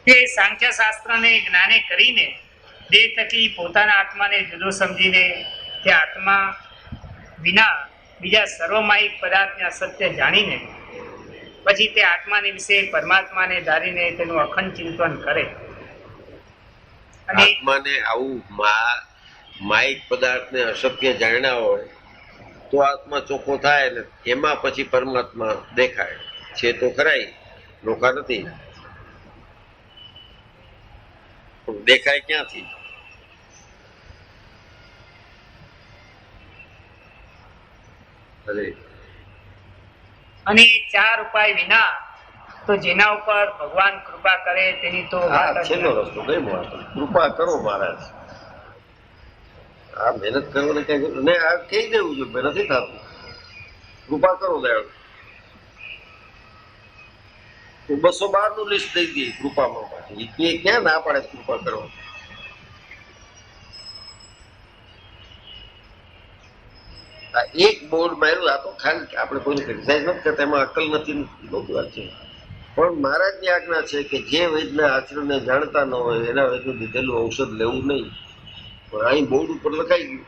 તે સાંખ્ય શાસ્ત્રને જ્ઞાને કરીને દેહ થકી પોતાના આત્માને જુદો સમજીને તે આત્મા વિના બીજા સર્વમાયિક પદાર્થને અસત્ય જાણીને પછી તે આત્માને વિશે પરમાત્માને ધારીને તેનું અખંડ ચિંતન કરે. અને આત્માને આવું માયિક પદાર્થને અસત્ય જાણ્યા હોય તો આત્મા ચોખ્ખો થાય ને એમાં પછી પરમાત્મા દેખાય છે તો ખરાય, લોકા નથી. દેખાય ક્યાંથી? અને 4 ઉપાય વિના તો જેના ઉપર ભગવાન કૃપા કરે તેની તો વાત જ છેલ્લો રસ્તો કઈ વાત, કૃપા કરો મહારાજ. આ મહેનત કરવાની કઈ જરૂર ને, આ કહી દેવું જોઈએ નથી થતું, કૃપા કરો દયાળુ. 212 નું લિસ્ટ દઈ દઈએ કૃપામાં, પાછી ક્યાં ના પાડે કૃપા કરવા? આ એક બોર્ડ માર્યું, આ તો ખાલી આપણે કોઈને ક્રિટિસાઇઝ નથી કરતા, એમાં અક્કલ નથી બધી વાત છે. પણ મહારાજની આજ્ઞા છે કે જે વૈદના આચરણને જાણતા ન હોય એના વૈદનું દીધેલું ઔષધ લેવું નહીં. પણ અહીં બોર્ડ ઉપર લખાઈ ગયું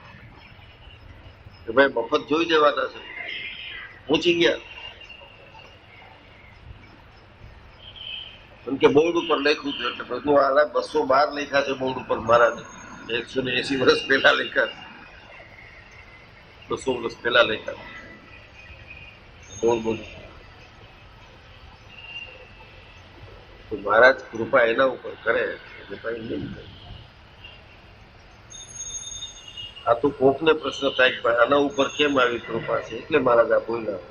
કે ભાઈ મફત જોઈ દેવાના છે, પહોંચી ગયા. કેમ કે બોર્ડ ઉપર લખ્યું છે એટલે બધું આ 212 લખ્યા છે બોર્ડ ઉપર મહારાજે. 180 વર્ષ પહેલા લખ્યા, 200 વર્ષ પહેલા લખ્યા બોર્ડ બધું. તો મહારાજ કૃપા એના ઉપર કરે એટલે કઈ નહીં. આ તો કોકને પ્રશ્ન થાય કે ભાઈ આના ઉપર કેમ આવી કૃપા છે, એટલે મહારાજ આ બોલ્યા.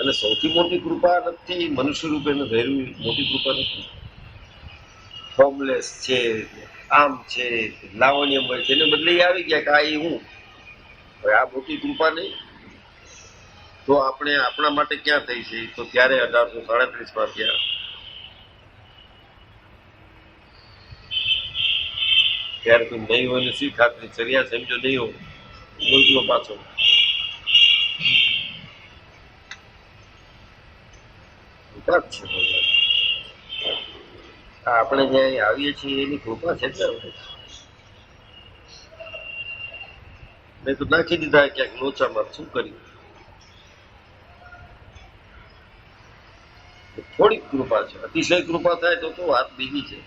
અને સૌથી મોટી કૃપા નથી મનુષ્ય રૂપે ધૈર્ય, મોટી કૃપા નથી. ફોર્મલેસ છે, આમ છે, લાવણ્યમય છે, એને બદલે આવી ગયા કે આ એ હું. હવે આ મોટી કૃપા નહીં તો આપણે આપણા માટે ક્યાં થઈ છે? તો ત્યારે 1837 થયા. ત્યારે તું નહીં હોય ને શી ખાતરી? ચર્યા સમજો નહીં હોય બોલતો પાછો. આપણે જ્યાં આવીએ છીએ એની કૃપા છે. મેં તો નાખી દીધા ક્યાંક લોચામાં, શું કર્યું? થોડીક કૃપા છે, અતિશય કૃપા થાય તો વાત બીજી છે.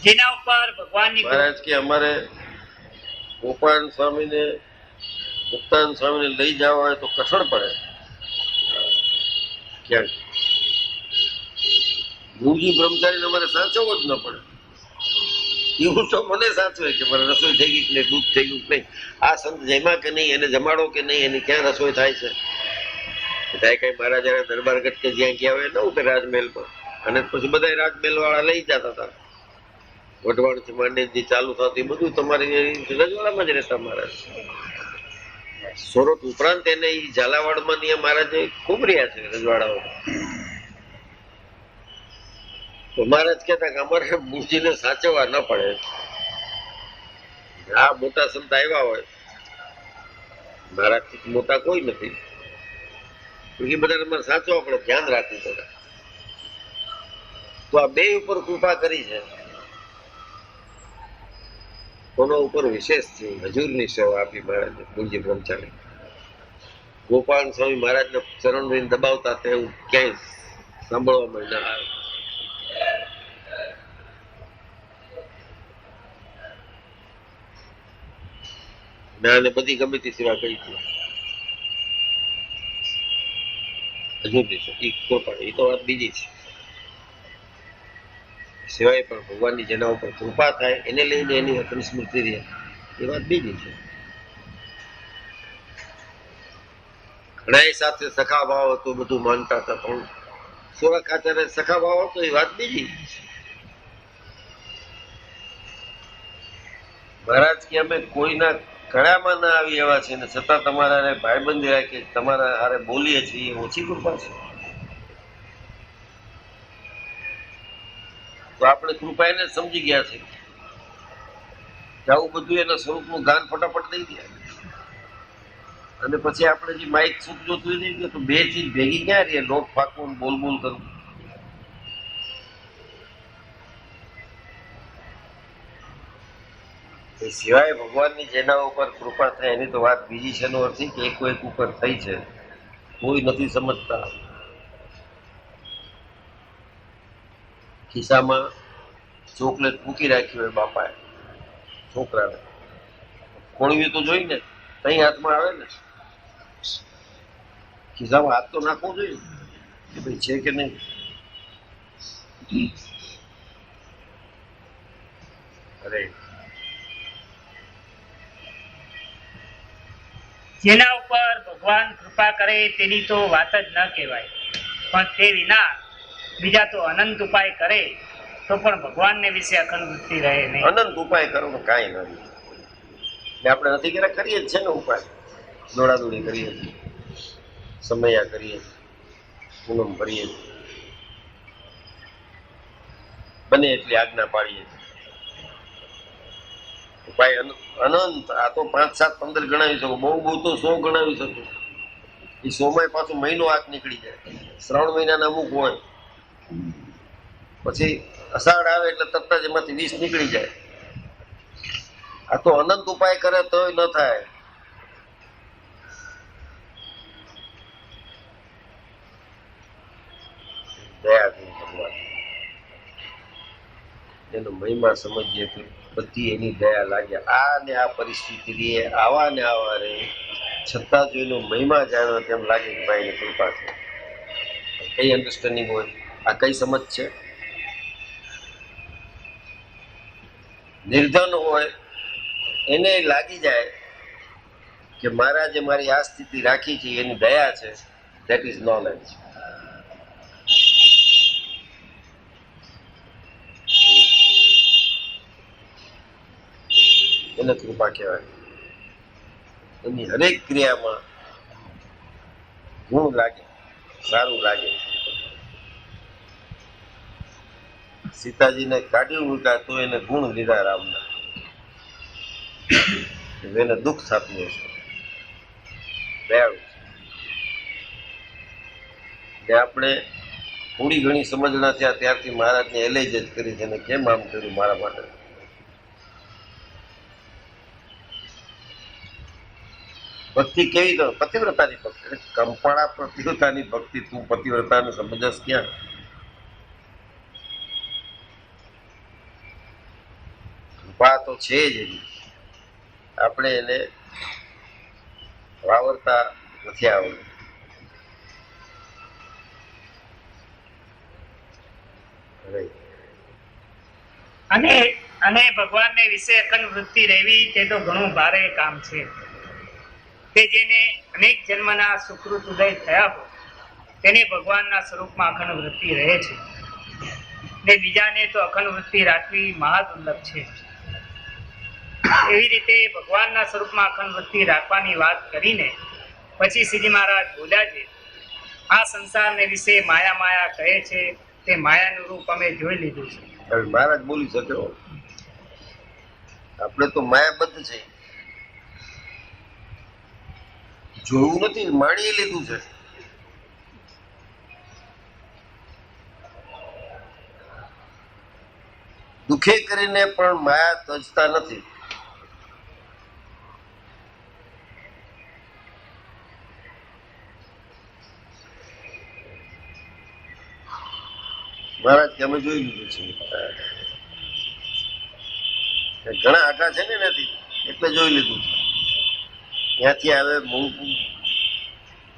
જેના ઉપર ભગવાનની મહારાજ કે અમારે ગોપાલ સ્વામીને, મુક્તાનંદ સ્વામીને લઈ જવા હોય તો કસણ પડે. ક્યાંક ગુરુજી બ્રહ્મચારીને અમારે સાચવવો જ ન પડે. એવું તો મને સાચવે કે મારે રસોઈ થઈ ગઈ કે નહીં, દૂધ થઈ ગયું કે નહીં, આ સંત જમ્યા કે નહીં, એને જમાડો કે નહીં, એની ક્યાં રસોઈ થાય છે. થાય કઈ મહારાજા દરબારગઢ કે જ્યાં ગયા હોય ન ઉતરે રાજમહેલમાં, અને પછી બધા રાગ બેલવાળા લઈ જતા હતા. વઢવાણથી માંડીને જે ચાલુ થતું એ બધું તમારી રજવાડામાં જ રહેતા મહારાજ. સોરઠ ઉપરાંત એને એ ઝાલાવાડમાં ને મહારાજ ખૂબ રહ્યા છે રજવાડાઓ. તો મહારાજ કહેતા કે અમારે બુદ્ધિને સાચવવા ન પડે. આ મોટા સંત આવ્યા હોય, મારાથી મોટા કોઈ નથી, એ બધાને અમારે સાચવવા પડે, ધ્યાન રાખવું પડે. તો આ બે ઉપર કૃપા કરી છે. કોનો ઉપર વિશેષ છે? હજુરની સેવા આપી મહારાજે પૂજ્ય બ્રહ્મચારી ગોપાલ સ્વામી મહારાજને ચરણ રહીને દબાવતા તેવું ક્યાંય સાંભળવામાં ના આવે. મેં આને બધી ગમે તે સેવા કરી છે હજુરની છે. એ તો વાત બીજી છે. સિવાય પણ ભગવાનની જેના ઉપર કૃપા થાય એને લઈને એની અખંડ સ્મૃતિ રહે એ વાત બીજી છે. ઘણા સાથે સખા ભાવ હતો, બધું માનતા હતા, પણ સોરઠ આચાર્ય સખા ભાવ હતો એ વાત બીજી. મહારાજ કે અમે કોઈના ગળામાં ના આવી એવા છે ને છતાં તમારા ભાઈબંધી રાખીએ, તમારા હારે બોલીએ છીએ, એ ઓછી કૃપા છે. તો આપણે કૃપા એને સમજી ગયા છે કે આવું બધું એના સ્વરૂપનું ગાન ફટાફટ દઈ દે. અને પછી આપણે જે માઇક સુખ જોતું હોય તો બે ચીજ ભેગી ક્યાં રહીએ? લોટ ફાકવું, બોલ બોલ કરવું. એ સિવાય ભગવાનની જેના ઉપર કૃપા થાય એની તો વાત બીજી છે. એનો અર્થ કે એક ઉપર થઈ છે, કોઈ નથી સમજતા. ખિસ્સામાં ચોકલેટ મૂકી રાખી હોય બાપાએ છોકરાને, ખોળવી તો જોઈ ને, તઈ હાથમાં આવે ને, ખિસ્સામાં હાથ તો નાખવો જોઈએ કે ભાઈ છે કે નહીં. અરે જેના ઉપર ભગવાન કૃપા કરે તેની તો વાત જ ન કહેવાય, પણ તે વિના બીજા તો અનંત ઉપાય કરે તો પણ ભગવાનને વિશે અખંડ વૃત્તિ રહે નહીં. અનંત ઉપાય કરો ને કાંઈ નથી. આપણે નથી કર્યા, કરીએ જ છે ને ઉપાય. દોડાદોડી કરીએ છીએ, સમયા કરીએ છીએ, પૂનમ કરીએ છીએ, બને એટલી આજ્ઞા પાડીએ છીએ. ઉપાય અનંત. આ તો 5, 7, 15 ગણાવી શકો, બહુ બહુ તો 100 ગણાવી શકો. એ 100 પાછો મહિનો હાથ નીકળી જાય. શ્રાવણ મહિનાના અમુક હોય, પછી અષાઢ આવે એટલે તરત જ એમાંથી 20 નીકળી જાય. આ તો અનંત ઉપાય કરે તોય ન થાય. દયા ભગવાન એનો મહિમા સમજીએ તો બધી એની દયા લાગ્યા. આ ને આ પરિસ્થિતિ રહે, આવા ને આવા રહે, છતાં જો એનો મહિમા જાણ્યો તેમ લાગે કે ભાઈ એની કૃપા છે. કઈ અન્ડરસ્ટેન્ડિંગ હોય? આ કઈ સમજ છે? નિર્ધન હોય એને લાગી જાય કે મહારાજે મારી આ સ્થિતિ રાખી છે, એની દયા છે. That is knowledge. એને કૃપા કહેવાય. એની હરેક ક્રિયામાં ગુણ લાગે, સારું લાગે. સીતાજીને કાઢ્યું મૂક્યા તો એને ગુણ લીધા રામના. એને દુઃખ થતું હશે, દયાળુ છે. આપણે થોડી ઘણી સમજણા થયા ત્યારથી મહારાજને એલેજ જ કરી છે. કેમ આમ કર્યું મારા માટે? ભક્તિ કેવી કરો? પતિવ્રતાની ભક્તિ. કંપાળા પતિવ્રતાની ભક્તિ. તું પતિવ્રતાને સમજસ ક્યાં? કૃપા તો છે જ એની, આપણે એને વાવરતા નથી આવડતું. અને ભગવાનને વિશે અખંડ વૃત્તિ રહેવી તે તો ઘણું ભારે કામ છે. તે જેને અનેક જન્મના સુકૃત ઉદય થયા હોય તેને ભગવાનના સ્વરૂપમાં અખંડ વૃત્તિ રહે છે. ને બીજાને તો અખંડ વૃત્તિ રાખવી મહાદુર્લભ છે. એવી રીતે ભગવાનના સ્વરૂપમાં અખંડ વૃત્તિ રાખવાની વાત કરીને પછી શ્રીજી મહારાજ બોલ્યા છે, આ સંસારને વિશે માયા માયા કહે છે, તે માયાનું રૂપ અમે જોઈ લીધું છે. હવે મહારાજ બોલી શકે હો. આપણે તો માયાબદ્ધ છે, જોયું નથી, માણી લીધું છે. દુખે કરીને પણ માયા તજતા નથી. મહારાજ કે અમે જોઈ લીધું છે. ઘણા આઘા છે ને નથી એટલે જોઈ લીધું છે. ત્યાંથી આવે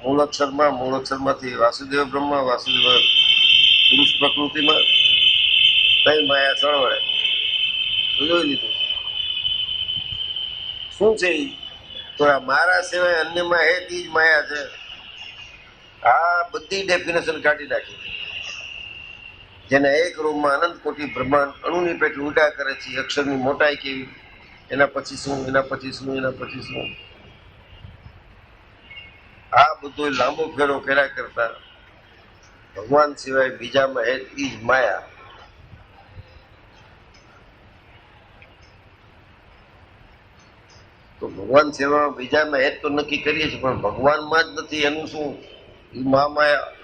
મૂળ અક્ષરમાંથી વાસુદેવ બ્રહ્મ, વાસુદેવ પુરુષ પ્રકૃતિમાં કઈ માયા સળવળે જોઈ લીધું. શું છે તો આ મારા સિવાય અન્યમાં હે તી જ માયા છે. આ બધી ડેફિનેશન કાઢી નાખી. જેના એક રૂમમાં અનંત કોટી બ્રહ્માંડ અણુની પેટે ઉડા કરે છે. અક્ષરની મોટાઈ કેવી, એના પછી શું, એના પછી શું, એના પછી શું, આ બધો લાંબો ફેરો કર્યા કરતા ભગવાન સિવાય બીજામાં હે ઈ જ માયા. તો ભગવાન સેવામાં બીજામાં હેત તો નક્કી કરીએ છીએ, પણ ભગવાનમાં જ નથી. એનું શું? એ મહામાયા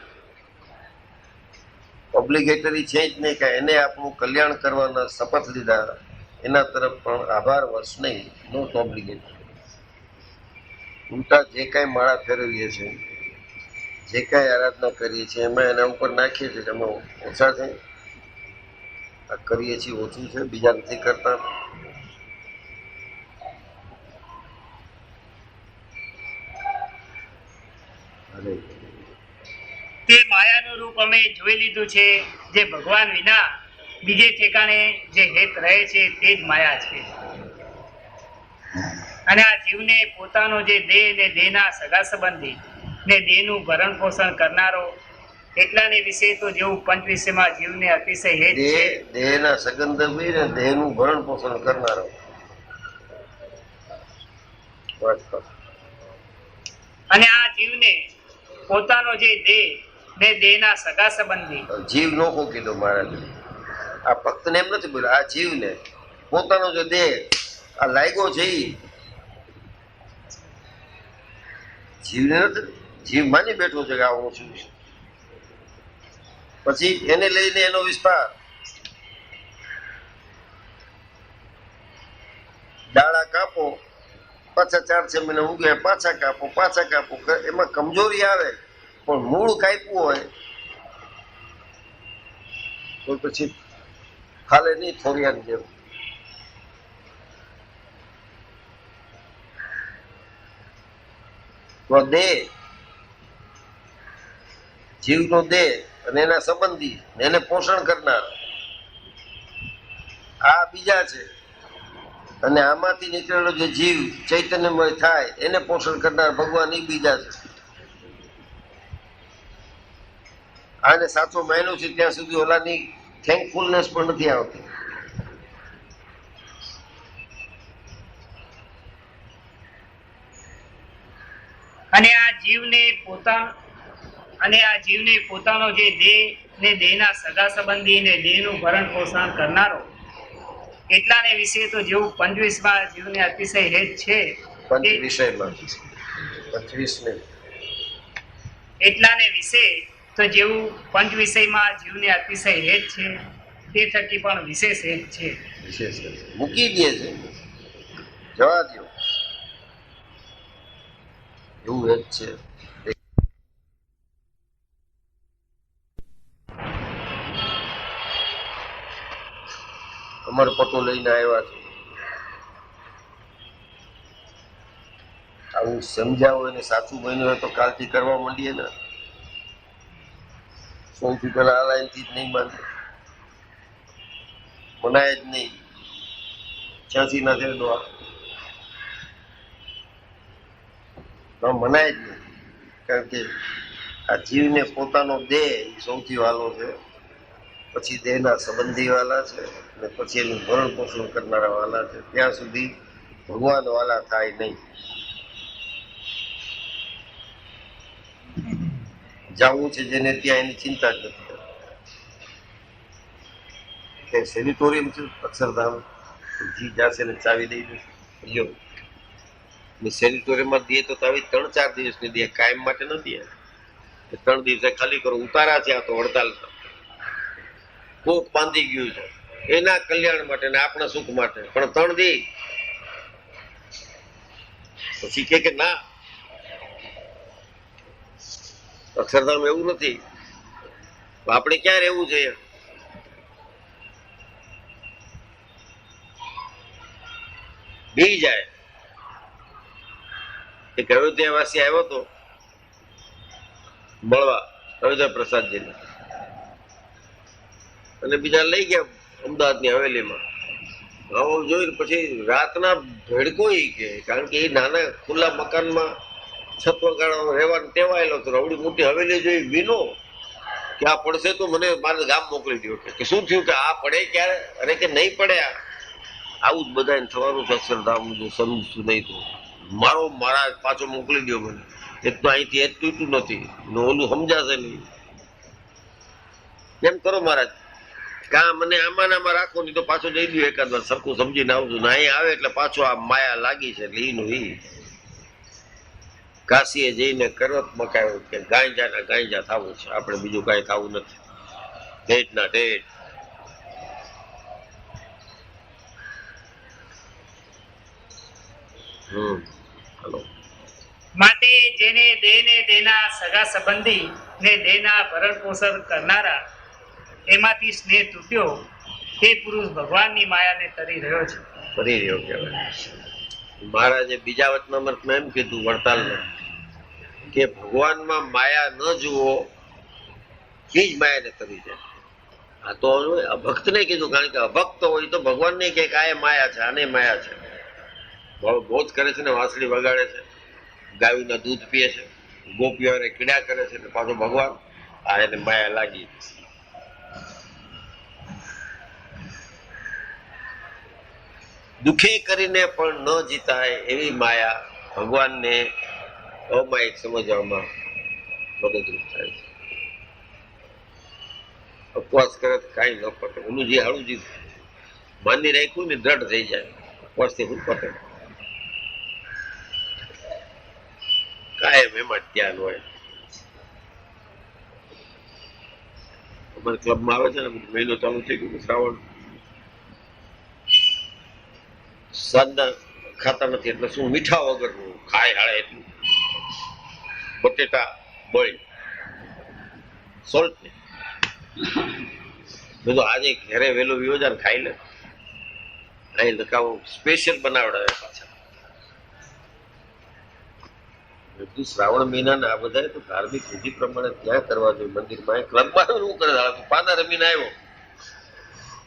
ઓબ્લિગેટરી છે જ નહીં. કે એને આપણું કલ્યાણ કરવાના શપથ લીધા, એના તરફ પણ આભાર વર્ષ નહીં, નોટ ઓબ્લિગેટરી. ઉલટા જે કાંઈ માળા ફેરવીએ છીએ, જે કાંઈ આરાધના કરીએ છીએ, એમાં એના ઉપર નાખીએ છીએ અમે ઓછા છે, આ કરીએ છીએ ઓછું છે, બીજા નથી કરતા. તે માયાનું રૂપ અમે જોઈ લીધું છે. જે ભગવાન વિના બીજે ઠેકાણે જે હેત રહે છે તે જ માયા છે. અને આ જીવને પોતાનો જે દેહ ને દેહના સગા સંબંધી ને દેહનું ભરણ પોષણ કરનારો એટલાને વિશે તો જેવું પંચ વિષયમાં જીવને અતિશય હેત છે. દેહના સગંધભી ને દેહનું ભરણ પોષણ કરનારો. અને આ જીવને પોતાનો જે દેહ ને દેહના સગા સંબંધી. જીવ નોખો કીધો મહારાજ. આ ભક્તને એમ નથી બોલ્યા, આ જીવને પોતાનો જે દેહ આ લાગ્યો છે, જીવને નથી. જીવ માની બેઠો છે કે આ હું છું. પછી એને લઈને એનો વિસ્તાર, ડાળા કાપો, પાછા 4-6 મહિના ઉગે, પાછા કાપો, એમાં કમજોરી આવે. પણ મૂળ કાપ્યું હોય તો પછી હાલે નહીં થોરિયાની જેમ. તો દેહ, જીવનો દેહ અને એના સંબંધી એને પોષણ કરનાર આ બીજા છે. અને આમાંથી નીકળેલો જે જીવ ચૈતન્યમય થાય એને પોષણ કરનાર ભગવાન એ બીજા છે. આને સાચો માન્યો છે ત્યાં સુધી ઓલાની થેન્કફુલનેસ પણ નથી આવતી. અને આ જીવને પોતાનો જે દેહ ને દેહના સગા સંબંધી ને દેહનું ભરણ પોષણ કરનારો એટલાને વિશે તો જેવું 25માં જીવને અતિશય હેત છે. પંચ વિષયમાં 25 એટલાને વિશે તો જેવું પંચ વિષયમાં જીવને અતિશય હેત છે, તે થકી પણ વિશેષ હેત છે. વિશેષ મૂકી દે છે, જવા દો, એવું હેત છે. અમર પટો લઈને આવ્યા છે. આવું સમજાવો એને સાચું બન્યું હોય તો કાલથી કરવા માંડીએ ને. સૌથી પહેલા આ લાઈનથી જ નહીં બાંધે, મનાય જ નહીં. 86 ના છેડો મનાય જ નહીં. કારણ કે આ જીવને પોતાનો દેહ સૌથી વાલો છે. પછી દેહના સંબંધી વાલા છે અને પછી એનું ભરણ પોષણ કરનારા વાલા છે, ત્યાં સુધી ભગવાન વાલા થાય નહીં. જવું છે જેને ત્યાં એની ચિંતા જ નથી. સેનિટોરિયમ છે અક્ષરધામ, જી જશે ને ચાવી દઈ દેશે. સેનિટોરિયમમાં દે તો આવી 3-4 દિવસની દે, કાયમ માટે નથી. 3 દિવસે ખાલી કરો, ઉતારા છે આ તો હડતાલ. કોક બાંધી ગયું છે એના કલ્યાણ માટે ને આપણા સુખ માટે, પણ 3 દી પછી કે ના. અક્ષરધામ એવું નથી. આપણે ક્યાં રહેવું જોઈએ? બી જાય. એક અયોધ્યાવાસી આવ્યો હતો મળવા અયોધ્યા પ્રસાદજીને, અને બીજા લઈ ગયા અમદાવાદની હવેલીમાં. આવો જોઈને પછી રાતના ભેડકો કે, કારણ કે એ નાના ખુલ્લા મકાનમાં છત વગાડવાનો રહેવાનું ટેવાયેલો હતો. આવડી મોટી હવેલી જોઈ વિનો કે આ પડશે તો મને મારે ગામ મોકલી દો. કે શું થયું? કે આ પડે ક્યારે? અરે કે નહીં પડે. આવું જ બધાને થવાનું છે અક્ષરધામ. જો સમજતું નહીં તો મારા પાછો મોકલી દો મને. એક તો અહીંથી એ જ તૂટું નથી ને ઓલું સમજાશે નહીં. એમ કરો મહારાજ, કા મને આમાં રાખો, નહીં તો પાછો જઈ દો એકાદ વાર, સરખું સમજીને આવજો ને. અહીં આવે એટલે પાછો આ માયા લાગી છે એટલે ઈનું ઈ. કાશીએ જઈને કરત મકાયો કે ગાંજા થવું છે, આપણે બીજું કાંઈ થવું નથી. ઢેટ ના ઢેટ. હલો. માટે જેને દેહને દેના સગા સંબંધી ને દેહના ભરણ પોષણ કરનારા એમાંથી સ્નેહ તૂટ્યો, તે પુરુષ ભગવાનની માયાને તરી રહ્યો છે. ફરી રહ્યો કહેવાય. મહારાજે બીજા વચનામૃતમાં એમ કીધું વડતાલમાં કે ભગવાનમાં માયા ન જુઓ એ જ માયાને તરી જાય. આ તો અભક્ત ને કીધું, કારણ કે અભક્ત હોય તો ભગવાન ને કે આ માયા છે, આને માયા છે. બોધ કરે છે ને, વાંસળી વગાડે છે, ગાયના દૂધ પીએ છે, ગોપીઓને કીડા કરે છે, પાછો ભગવાન આ એને માયા લાગી. દુખે કરીને પણ ન જીતાય એવી માયા ભગવાનને અમાયિક સમજવામાં મદદરૂપ થાય છે. ઉપવાસ કરે તો કાંઈ ન પટે. એનું જે હાડું જે માની રાખ્યું ને દ્રઢ થઈ જાય. ઉપવાસથી શું પટે? કાયમ એમાં ધ્યાન હોય. અમારા ક્લબમાં આવે છે ને, મહિનો ચાલુ થઈ ગયો શ્રાવણ. સાંજના ખાતા નથી એટલે શું મીઠા વગરનું ખાય હાળે એટલું. બટેટા બોઇલ સોલ્ટ ને બધું. આજે ઘરે વહેલું વિયોજાન ખાઈ લે. અહીં લખાવું સ્પેશિયલ બનાવડાવે પાછા. બધું શ્રાવણ મહિનાના આ બધા તો ધાર્મિક વિધિ પ્રમાણે ત્યાં કરવા જોઈએ મંદિરમાં. ક્લબમાં શું કરે? પાના રમીને આવ્યો,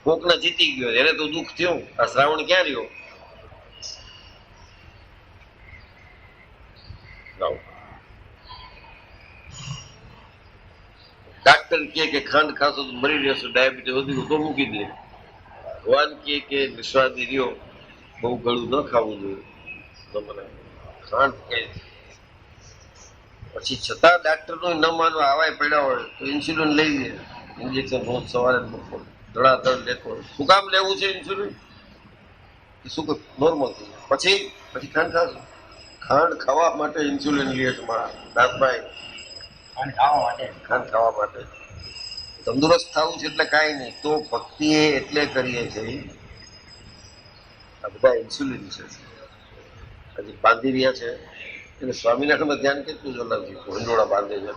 કોકના જીતી ગયો, એને તો દુઃખ થયું. આ શ્રાવણ ક્યાં રહ્યો? ડાક્ટર કે ખાંડ ખાશો તો મરી રહેશો, ડાયાબિટીસ વધી ગયું તો મૂકી દે. ભગવાન કે નિસ્વાદી રહ્યો, બહુ ગળું ન ખાવું જોઈએ. ખાંડ કે પછી છતાં ડાક્ટર નું ન માનવા આવાય પડ્યા હોય તો ઇન્સ્યુલિન લઈ લે. ઇન્જેક્શન રોજ સવારે બપોર ધડાધડ લેતો હોય. શું કામ લેવું છે ઇન્સ્યુલિન? શું નોર્મલ થઈ જાય. પછી ખાંડ ખાશો. ખાંડ ખાવા માટે ઇન્સ્યુલિન લે છે મારા દાસભાઈ. ખાંડ ખાવા માટે તંદુરસ્ત થવું છે એટલે કાંઈ નહીં. તો ભક્તિ એટલે કરીએ છીએ. આ બધા ઇન્સ્યુલિન છે, હજી બાંધી રહ્યા છે. એટલે સ્વામિનારાયણમાં ધ્યાન કેટલું જોલાવજી ભંડોળા બાંધે છે.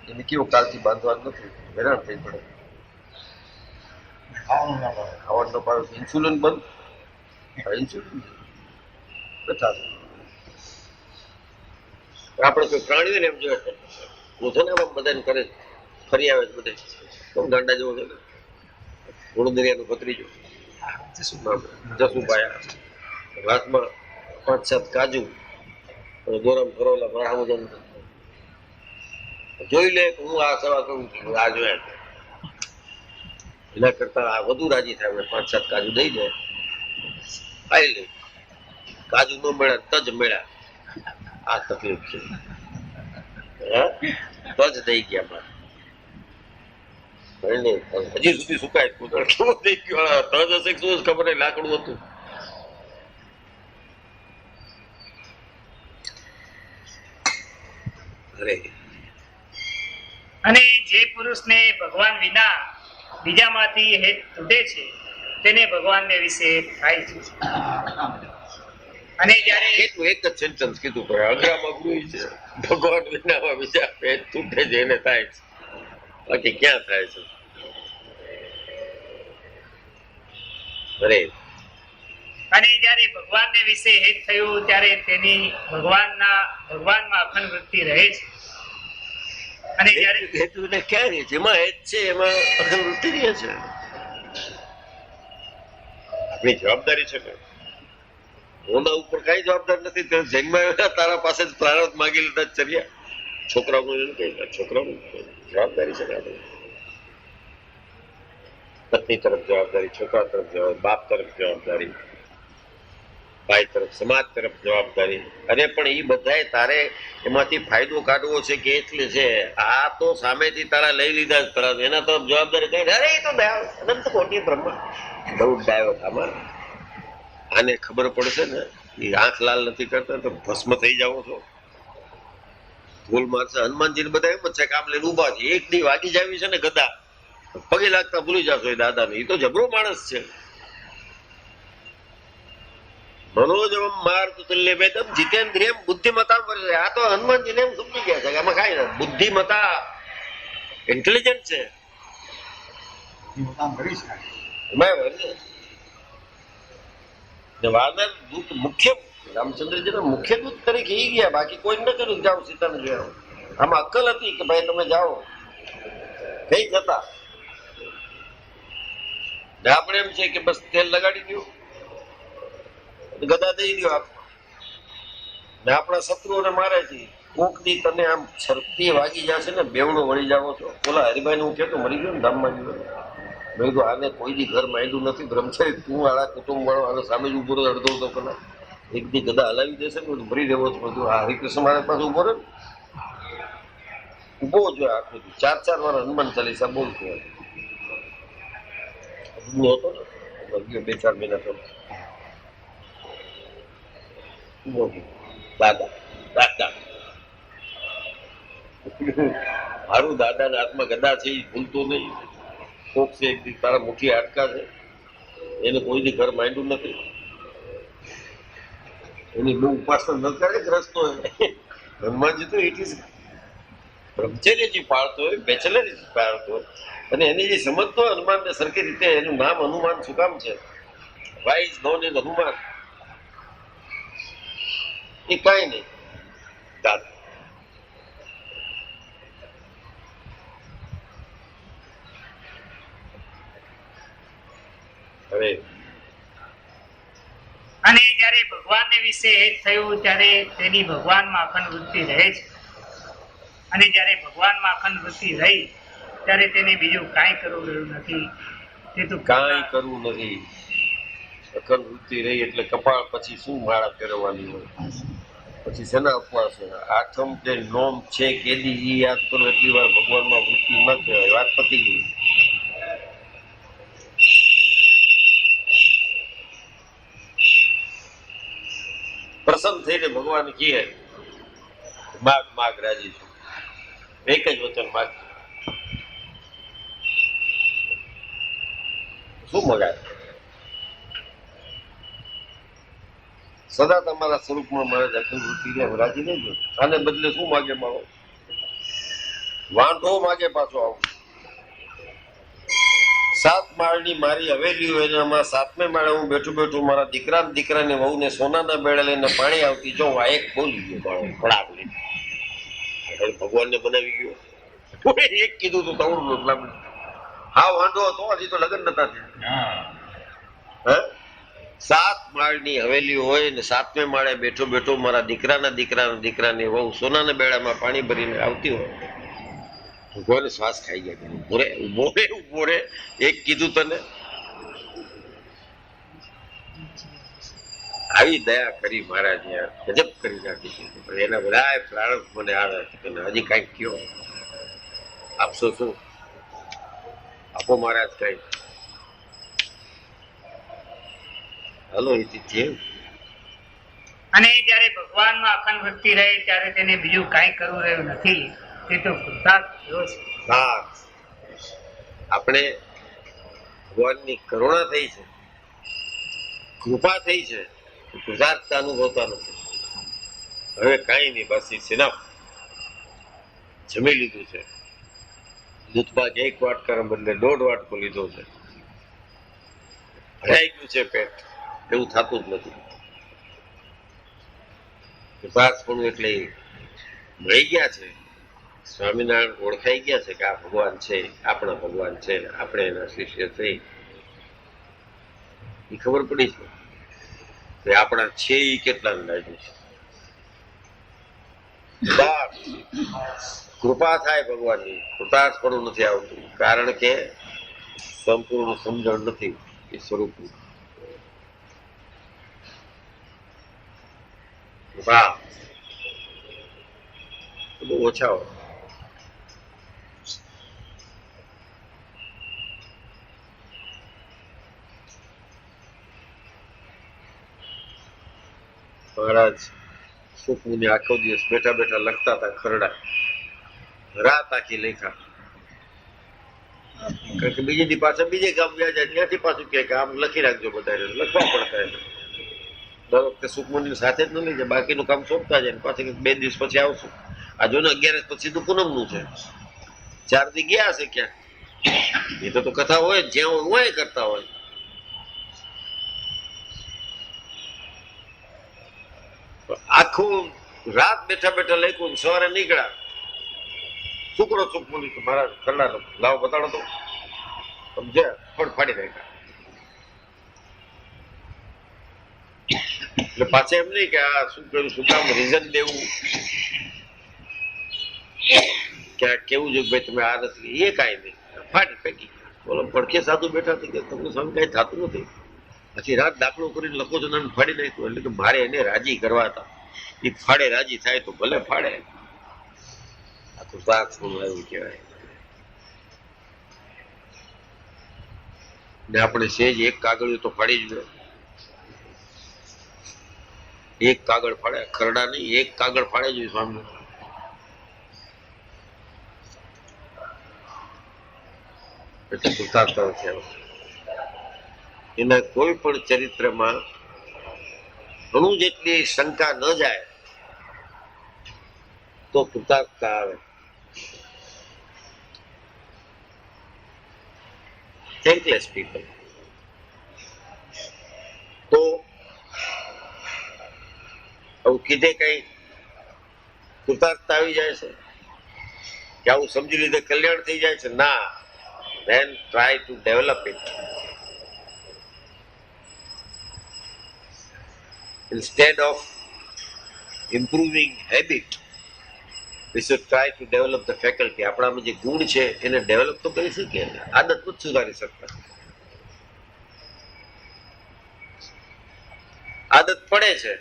એને કેવો કાલથી બાંધવાનું નથી, હેરાન થઈ પડે. ખાવાનું ન પાડે ઇન્સ્યુલિન બંધ. ઇન્સ્યુલિન બેઠા આપણે કોઈ પ્રાણી હોય ને એમ જોઈએ ઓછો ને બધાને કરે ફરી આવે છે બધે. કેમ ગાંડા જેવો છે ને વડોદરિયાનું ભત્રીજો જસુભાઈ, હાથમાં 5-7 કાજુ, દોરામ ફરોલા મારા જોઈ લે કે હું આ સેવા કરું છું, આ જોયા એના કરતા આ વધુ રાજી થાય. 5-7 કાજુ દઈ દે, ખાઈ લે. કાજુ ન મળ્યા તજ મળ્યા, આ તકલીફ છે. તજ દઈ ગયા મારે, હજી સુધી સુકાય કેવો દઈ ગયો. તજ હશે શું ખબર નહીં, લાકડું હતું. અરે અને જે પુરુષને ભગવાન વિના બીજામાંથી હેત તૂટે છે તેને ભગવાનને વિશે થાય છે. અને જ્યારે એટલું એક જ સેન્ટેન્સ કીધું પણ અઘરામાં અઘરું છે. ભગવાન વિના બીજા હેત તૂટે છે એને થાય છે, બાકી ક્યાં થાય છે? અરે અને જ્યારે ભગવાનને વિશે હેત થયું ત્યારે તેની ભગવાનમાં અખંડ વૃત્તિ રહે છે. અને જ્યારે હેતુ ને ક્યાં રહે છે? એમાં હેત છે, એમાં અખંડ વૃત્તિ રહે છે. આપણી જવાબદારી છે ને, ઓના ઉપર કઈ જવાબદારી નથી. જન્માયા તારા પાસે જ પ્રારબ્ધ માગી લીધા ચર્યા. છોકરાઓનું કઈ છોકરાઓનું જવાબદારી છે ને આપણી. પત્ની તરફ જવાબદારી, છોકરા તરફ જવાબદારી, બાપ તરફ જવાબદારી, ભાઈ તરફ, સમાજ તરફ જવાબદારી. અને પણ એ બધાએ તારે એમાંથી ફાયદો કાઢવો છે કે એટલે છે. આ તો સામેથી તારા લઈ લીધા તરફ, એના તરફ જવાબદારી કઈ. અરે એ તો અનંત કોટી બ્રહ્મા બહુ ડાયો આમાં. આને ખબર પડશે ને, એ આંખ લાલ નથી કરતા તો ભસ્મ થઈ જાઓ છો. ભૂલ મારશે. હનુમાનજી બધા એમ જ છે, કામ લઈને ઉભા છે. એક દી વાગી જાવી છે ને ગદા, પગે લાગતા ભૂલી જશો એ દાદાને. એ તો જબરો માણસ છે. મનોજમ માર્ગ તુલ્ય વેદમ જીતેન્દ્રિયમ બુદ્ધિમતા. આ તો હનુમાનજીને એમ સમજી ગયા છે કે આમાં કાંઈ નથી. બુદ્ધિમતા, ઇન્ટેલિજન્ટ છે. વાનર દૂત મુખ્ય, રામચંદ્રજીના મુખ્ય દૂત તરીકે એ ગયા, બાકી કોઈ ન કર્યું. જાઓ સીતાને જોયા. આમાં અક્કલ હતી કે ભાઈ તમે જાઓ, નહીં જતા. આપણે એમ છે કે બસ તેલ લગાડી દો, ગદા દઈ દો ને આપણા શત્રુઓને મારે છે. કોક દી તને આમ છરતી વાગી જશે ને, બેવડો વળી જાવો છો. બોલા હરિભાઈ હું કેતો મરી ગયો ને ધામમાં ગયો. મેં કીધું આને કોઈ દી ઘર માંડ્યું નથી. બ્રહ્મચારી તું આળા કુટુંબ વાળો આને સામે જ ઉભો રહ્યો અડધો કલાક. એક દી ગદા હલાવી દેશે ને ભરી રહેવો છો. બધું આ હરિકૃષ્ણ મારા પાસે ઉભો રહે, ઉભો જોઈએ આખું 4-4 વાર હનુમાન ચાલીસા બોલતો હતો ને. 2-4 મહિના તો દાદા દાદા મારું દાદાના હાથમાં ગદા છે, એ ભૂલતો નહીં. કોક છે એક દી તારા મુઠ્ઠી હાડકા છે, એને કોઈ દી ઘર માંડ્યું નથી. એની બહુ ઉપાસના ન કરે જ રસ્તો. હનુમાનજી તો એટલી બ્રહ્મચર્યજી પાળતો હોય, બેચલરજી પાળતો હોય. અને એની જે સમજતો હોય હનુમાનને સરખી રીતે, એનું નામ હનુમાન શું કામ છે? Why is known as Hanuman. એ કાંઈ નહીં દાદા. હવે અને જ્યારે ભગવાનને વિશે હેત થયું ત્યારે તેની ભગવાનમાં અખંડ વૃત્તિ રહે છે. અને જ્યારે ભગવાનમાં અખંડ વૃત્તિ રહી ત્યારે તેને બીજું કાંઈ કરવું રહ્યું નથી. તે તો કાંઈ કરવું નથી. અખંડ વૃત્તિ રહી એટલે કપાળ પછી શું માળા ફેરવવાની હોય, પછી શેના ઉપવાસ હોય. આઠમ કે નોમ છે કેદી ઈ યાદ કરો એટલી વાર ભગવાનમાં વૃત્તિ ન કહેવાય. વાત પતી ગઈ. પ્રસન્ન થઈને ભગવાન કહે માગ માગ રાજી છું. એક જ વચન માગ. શું મગાય? સદા તમારા સ્વરૂપમાં મારે અખંડ વૃત્તિ રાજી રહેજો. આને બદલે શું માગે મારો? વાંઢો માગે પાછો આવું. 7 માળની મારી હવેલી હોય, એમાં 7મે માળે હું બેઠું બેઠું મારા દીકરાની વહુને સોનાના બેડા લઈને પાણી આવતી જોઉં. આ એક બોલી ગયો ફળાક લઈને. ભગવાનને બનાવી ગયો. એક કીધું તું તવડું. હા વાંધો હતો, હજી તો લગ્ન નતા થયા. 7 માળની હવેલી હોય ને 7મે માળે બેઠો બેઠો મારા દીકરાની વહુ સોનાના બેડામાં પાણી ભરીને આવતી હોય. ભગવાને શ્વાસ ખાઈ ગયા. ઉભો રે એક કીધું તને. આવી દયા કરી મહારાજ, યાર ગજબ કરી નાખી છે. પણ એના બધા પ્રારંભ મને આવે કે હજી કઈક કયો આપશો, શું આપો મહારાજ કઈ. હલો એ અને જયારે ભગવાનમાં અખંડ ભક્તિ રહે ત્યારે તેને બીજું કાંઈ કરવું રહ્યું નથી. તે તો કૃતાર્થ થયો છે. આપણે ભગવાનની કરુણા થઈ છે, કૃપા થઈ છે, કૃતાર્થતા અનુભવતા નથી. હવે કઈ નહીં, બસ સિનફ જમી લીધું છે. દૂધમાં એક વાટકાના બદલે 1.5 વાટકો લીધો છે. ભરાઈ ગયું છે પેટ, એવું થતું જ નથી. કૃપાર્થપણું એટલે મળી ગયા છે. સ્વામિનારાયણ ઓળખાઈ ગયા છે કે આ ભગવાન છે, આપણા ભગવાન છે, આપણે એના શિષ્ય થઈ. એ ખબર પડી છે કે આપણા છે એ કેટલા લાગ્યું છે. કૃપા થાય ભગવાનની, કૃતાર્થપણું નથી આવતું, કારણ કે સંપૂર્ણ સમજણ નથી એ સ્વરૂપનું. કૃપા બહુ ઓછા હોય. મહારાજ સુખમુનિ આખો દિવસ બેઠા બેઠા લખતા હતા ખરડા, રાત આખી લખ્યા. કારણ કે બીજે દી પાછા બીજે ગામ વ્યા જાય, ત્યાંથી પાછું કે આમ લખી રાખજો, બધા લખવા પડતા. દર વખતે સુખમુનિ સાથે જ ન લઈ જાય, બાકીનું કામ સોંપતા જાય. પાછું 2 દિવસ પછી આવશું. આ જો ને 11 પછી તો પૂનમ નું છે. 4 દી ગયા હશે ક્યાં. એ તો કથા હોય જ્યાં હોય કરતા હોય. આખું રાત બેઠા બેઠા લખ્યું, સવારે નીકળ્યા. શુક્ર સુખમુનિ મારા કરનાર લાવો બતાડો તો, સમજ્યા? ફળ ફાડી નાખ્યા. એટલે પાછા એમ નહીં કે આ શું કર્યું, શું કામ રીઝન દેવું કે આ કેવું છે ભાઈ તમે આ નથી, એ કાંઈ નહીં, ફાડી ફેંકી. બોલો પડખે સાધુ બેઠા થઈ ગયા, તમને સામે કઈ થતું નથી. પછી રાત દાખલો કરીને લખો છો ને ફાડી નાખ્યું. એટલે કે મારે એને રાજી કરવા હતા. એ ફાડે રાજી થાય તો ભલે ફાડે. આ તો સાત એવું કહેવાય. ને આપણે સેજ એક કાગળિયું તો ફાડી જ, એક કાગળ ફાડે, ખરડા નહીં, એક કાગળ ફાડે જોઈએ સ્વામી. એટલે કૃતાર્થ થયો. એના કોઈ પણ ચરિત્રમાં ઘણું જેટલી શંકા ન જાય તો કૃતાર્થતા આવે. થેન્કલેસ પીપલ તો આવું કીધે કઈ કૃતાર્થતા આવી જાય છે કે આવું સમજી લીધે કલ્યાણ થઈ જાય છે? ના. Then try to develop it. Instead of improving habit, we should try to develop the faculty. આપણામાં જે ગુણ છે એને ડેવલપ તો કરી શકીએ, આદત જ સુધારી શકતા. આદત પડે છે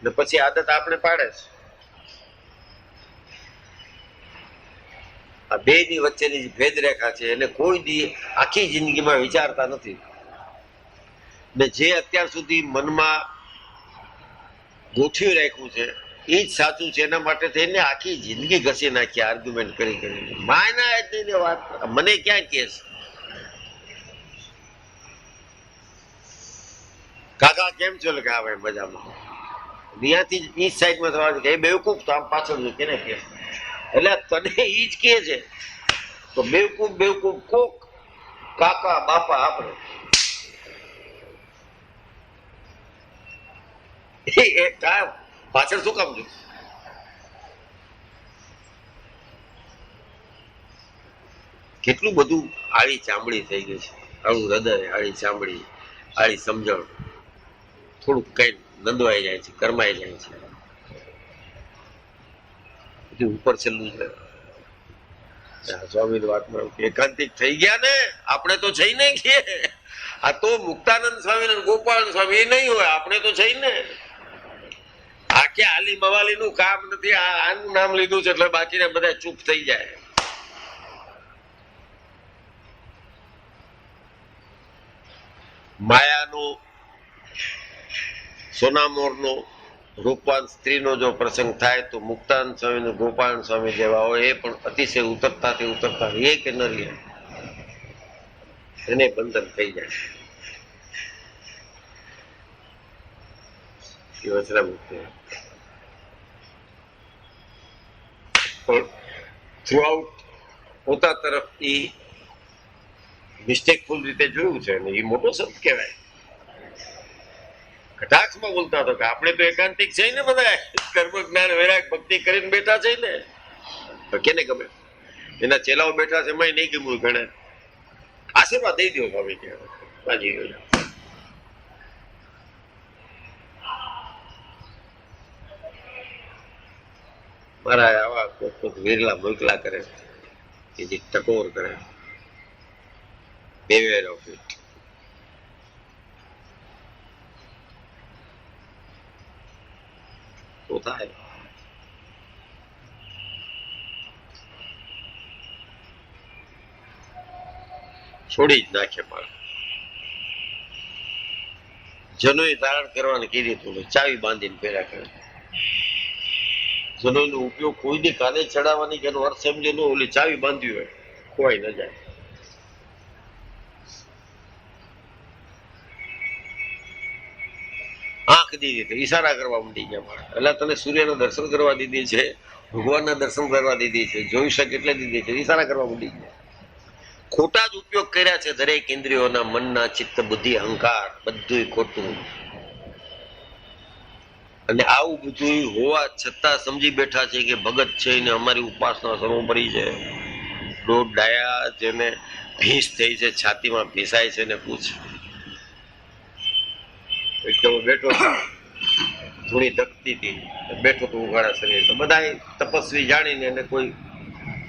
ને પછી આદત આપણે પાડે છે. આ બે ની વચ્ચેની જે ભેદરેખા છે એને કોઈ દી આખી જિંદગીમાં વિચારતા નથી. ને જે અત્યાર સુધી મનમાં ગોઠવી રાખ્યું છે એ જ સાચું છે, એના માટે થઈને આખી જિંદગી ઘસી નાખી આર્ગ્યુમેન્ટ કરી કરીને. માયના એટલી વાત મને ક્યાં કે છે કાકા કેમ છો? કે આવે મજામાં. ત્યાંથી ઈ સાઈડમાં થવા કે બેવકૂફ તો આમ પાછળ કેને કે, એટલે તને ઈ જ કે છે તો બેવકૂફ બેવકૂફ કોક કાકા બાપા આપણે એ કામ પાછળ શું કામ છું? કેટલું બધું આળી ચામડી થઈ ગઈ છે. આળું હૃદય, આળી ચામડી, આળી સમજણ, થોડુંક કઈ નંદવાઈ જાય છે, કરમાઈ જાય છે. બધું ઉપર છેલ્લું છે. સ્વામી વાતમાં એકાંતિક થઈ ગયા ને, આપણે તો છે ને કે આ તો મુક્તાનંદ સ્વામી ને ગોપાલ સ્વામી એ નહીં હોય, આપણે તો છે ને. આ કે આલી મવાલી નું કામ નથી, આનું નામ લીધું છે એટલે બાકીને બધા ચૂપ થઈ જાય. માયાનો સોનામોરનો રૂપવાન સ્ત્રીનો જો પ્રસંગ થાય તો મુક્તાનંદ સ્વામી ગોપાલ સ્વામી જેવા હોય એ પણ અતિશય ઉતરતા એ કે ન લે એને બંધન થઈ જાય. એ વચનામૃતિ પણ થ્રુઆઉટ પોતા તરફ એ મિસ્ટેકફુલ રીતે જોયું છે અને એ મોટો શબ્દ કહેવાય. કટાક્ષમાં બોલતા હતો કે આપણે તો એકાંતિક છે ને, બધા કર્મ જ્ઞાન વૈરાગ ભક્તિ કરીને બેઠા છે ને. તો કેને ગમે? એના ચેલાઓ બેઠા છે એમાં નહીં ગમ્યું ઘણા. આશીર્વાદ દઈ દો સ્વામી કે બાજી મારા આવા કોક વિરલા મોકલા કરે કે જે ટકોર કરે. Beware of it. તો થાય. છોડી જ નાખે પણ જનોઈ ધારણ કરવાનું કીધી તું ચાવી બાંધીને ફેરા કરે. જનોઈ નો ઉપયોગ કોઈ દી કાને ચડાવવાની કે અર્થ સમજે નો, ઓલી ચાવી બાંધી હોય કોઈ ન જાય. આંખ દીધી તો ઈશારા કરવા માંડી ગયા મારા. એટલે તને સૂર્યના દર્શન કરવા દીધી છે, ભગવાનના દર્શન કરવા દીધી છે, જોઈ શકે એટલે દીધી છે, ઈશારા કરવા માંડી ગયા. ખોટા જ ઉપયોગ કર્યા છે દરેક ઇન્દ્રિયોના, મનના, ચિત્ત, બુદ્ધિ, અહંકાર, બધું ખોટું. અને આવું બધું હોવા છતાં સમજી બેઠા છે કે ભગત છે ને અમારી ઉપાસના સર્વોપરી છે. દોઢ ડાયા જેને ભીંસ થઈ છે, છાતીમાં ભીસાય છે ને પૂછ બેઠો થોડી ધકતી હતી, બેઠો તો ઉઘાડા શરીર. તો બધા તપસ્વી જાણીને એને કોઈ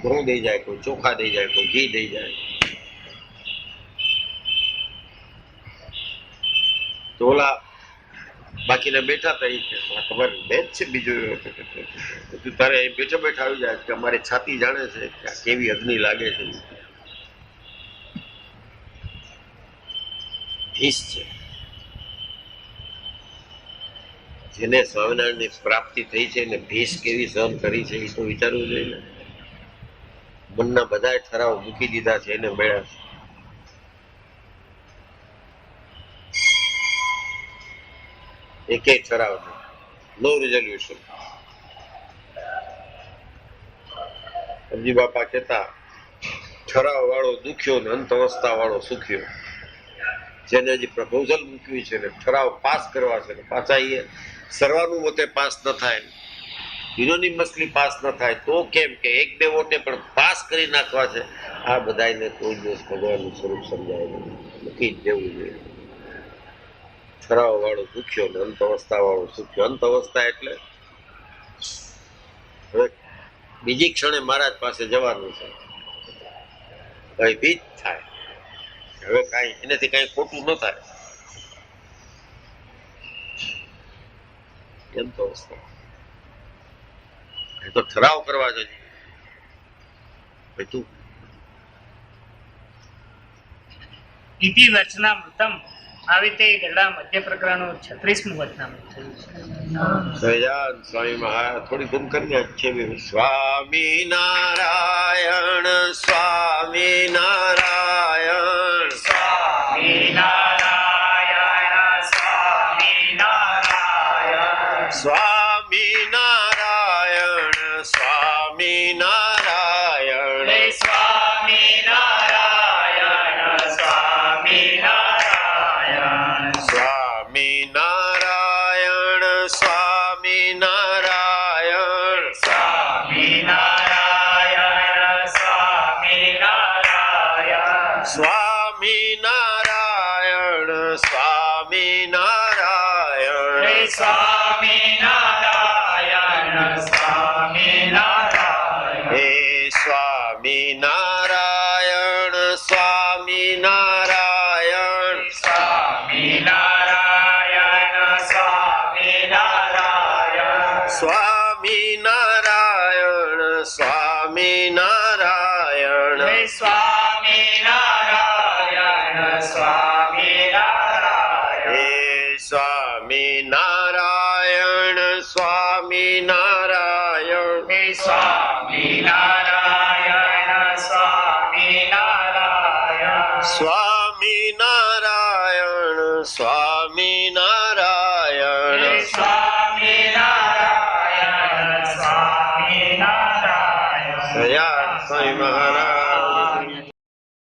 ઘઉં દઈ જાય, કોઈ ચોખા દઈ જાય, કોઈ ઘી દઈ જાય. તો ઓલા બાકીને બેઠા હતા એ ખબર બેચ છે બીજું તારે બેઠા બેઠા આવી જાય કે અમારી છાતી જાણે છે કે કેવી અગ્નિ લાગે છે. ભીસ છે. જેને સ્વામિનારાયણની પ્રાપ્તિ થઈ છે ને ભીસ કેવી સહન કરી છે એ તો વિચારવું જોઈએ ને. મનના બધા ઠરાવ મૂકી દીધા છે એને મળ્યા છે. એક ઠરાવ નો રિઝોલ્યુશન. અબજી બાપા કહેતા ઠરાવ વાળો દુખ્યો ને અંત અવસ્થા વાળો સુખ્યો. જેને હજી પ્રપોઝલ મૂકવી છે ને ઠરાવ પાસ કરવા છે ને પાછા એ સર્વાનુમતે પાસ ન થાય, યુનોનિમસલી પાસ ન થાય તો કેમ કે એક બે વોટે પણ પાસ કરી નાખવા છે. આ બધાને કોઈ દિવસ ભગવાનનું સ્વરૂપ સમજાય નહીં. મૂકી જ દેવું જોઈએ. ઠરાવ વાળો દુખ્યો ને અંત અવસ્થા વાળો સુખ્યો. અંત અવસ્થા એટલે હવે બીજી ક્ષણે મહારાજ પાસે જવાનું છે, ભયભીત થાય. હવે કઈ એનાથી કઈ ખોટું ન થાય એમ તો અવસ્થા. એ તો ઠરાવ કરવા જોઈએ. તું ઇતિ વચનામૃતમ આવી રીતે ગરડા મધ્ય પ્રકરણનું 36મું વચનામૃત થયું છે. સહજાન સ્વામી મહારાજ થોડી ગુમ કરીને છે. સ્વામિનારાયણ સ્વામિનારાયણ સ્વામિનારાયણ સ્વામિનારાયણ સ્વામિનારાયણ સ્વામિનારાયણ સ્વામિનારાયણ સ્વામિનારાયણ સ્વામિનારાયણ સ્વામિનારાયણ સ્વામિનારાયણ સ્વામિનારાયણ સ્વામિનારાયણ સ્વામિનારાયણ સ્વામિનારાયણ સ્વામિનારાયણ હે સ્વામિનારાયણ સ્વામી નારાયણ સ્વામી નારાયણ જય સ્વામી નારાયણ સ્વામી નારાયણ હે સ્વામી નારાયણ સ્વામી નારાયણ હે સ્વામી નારાયણ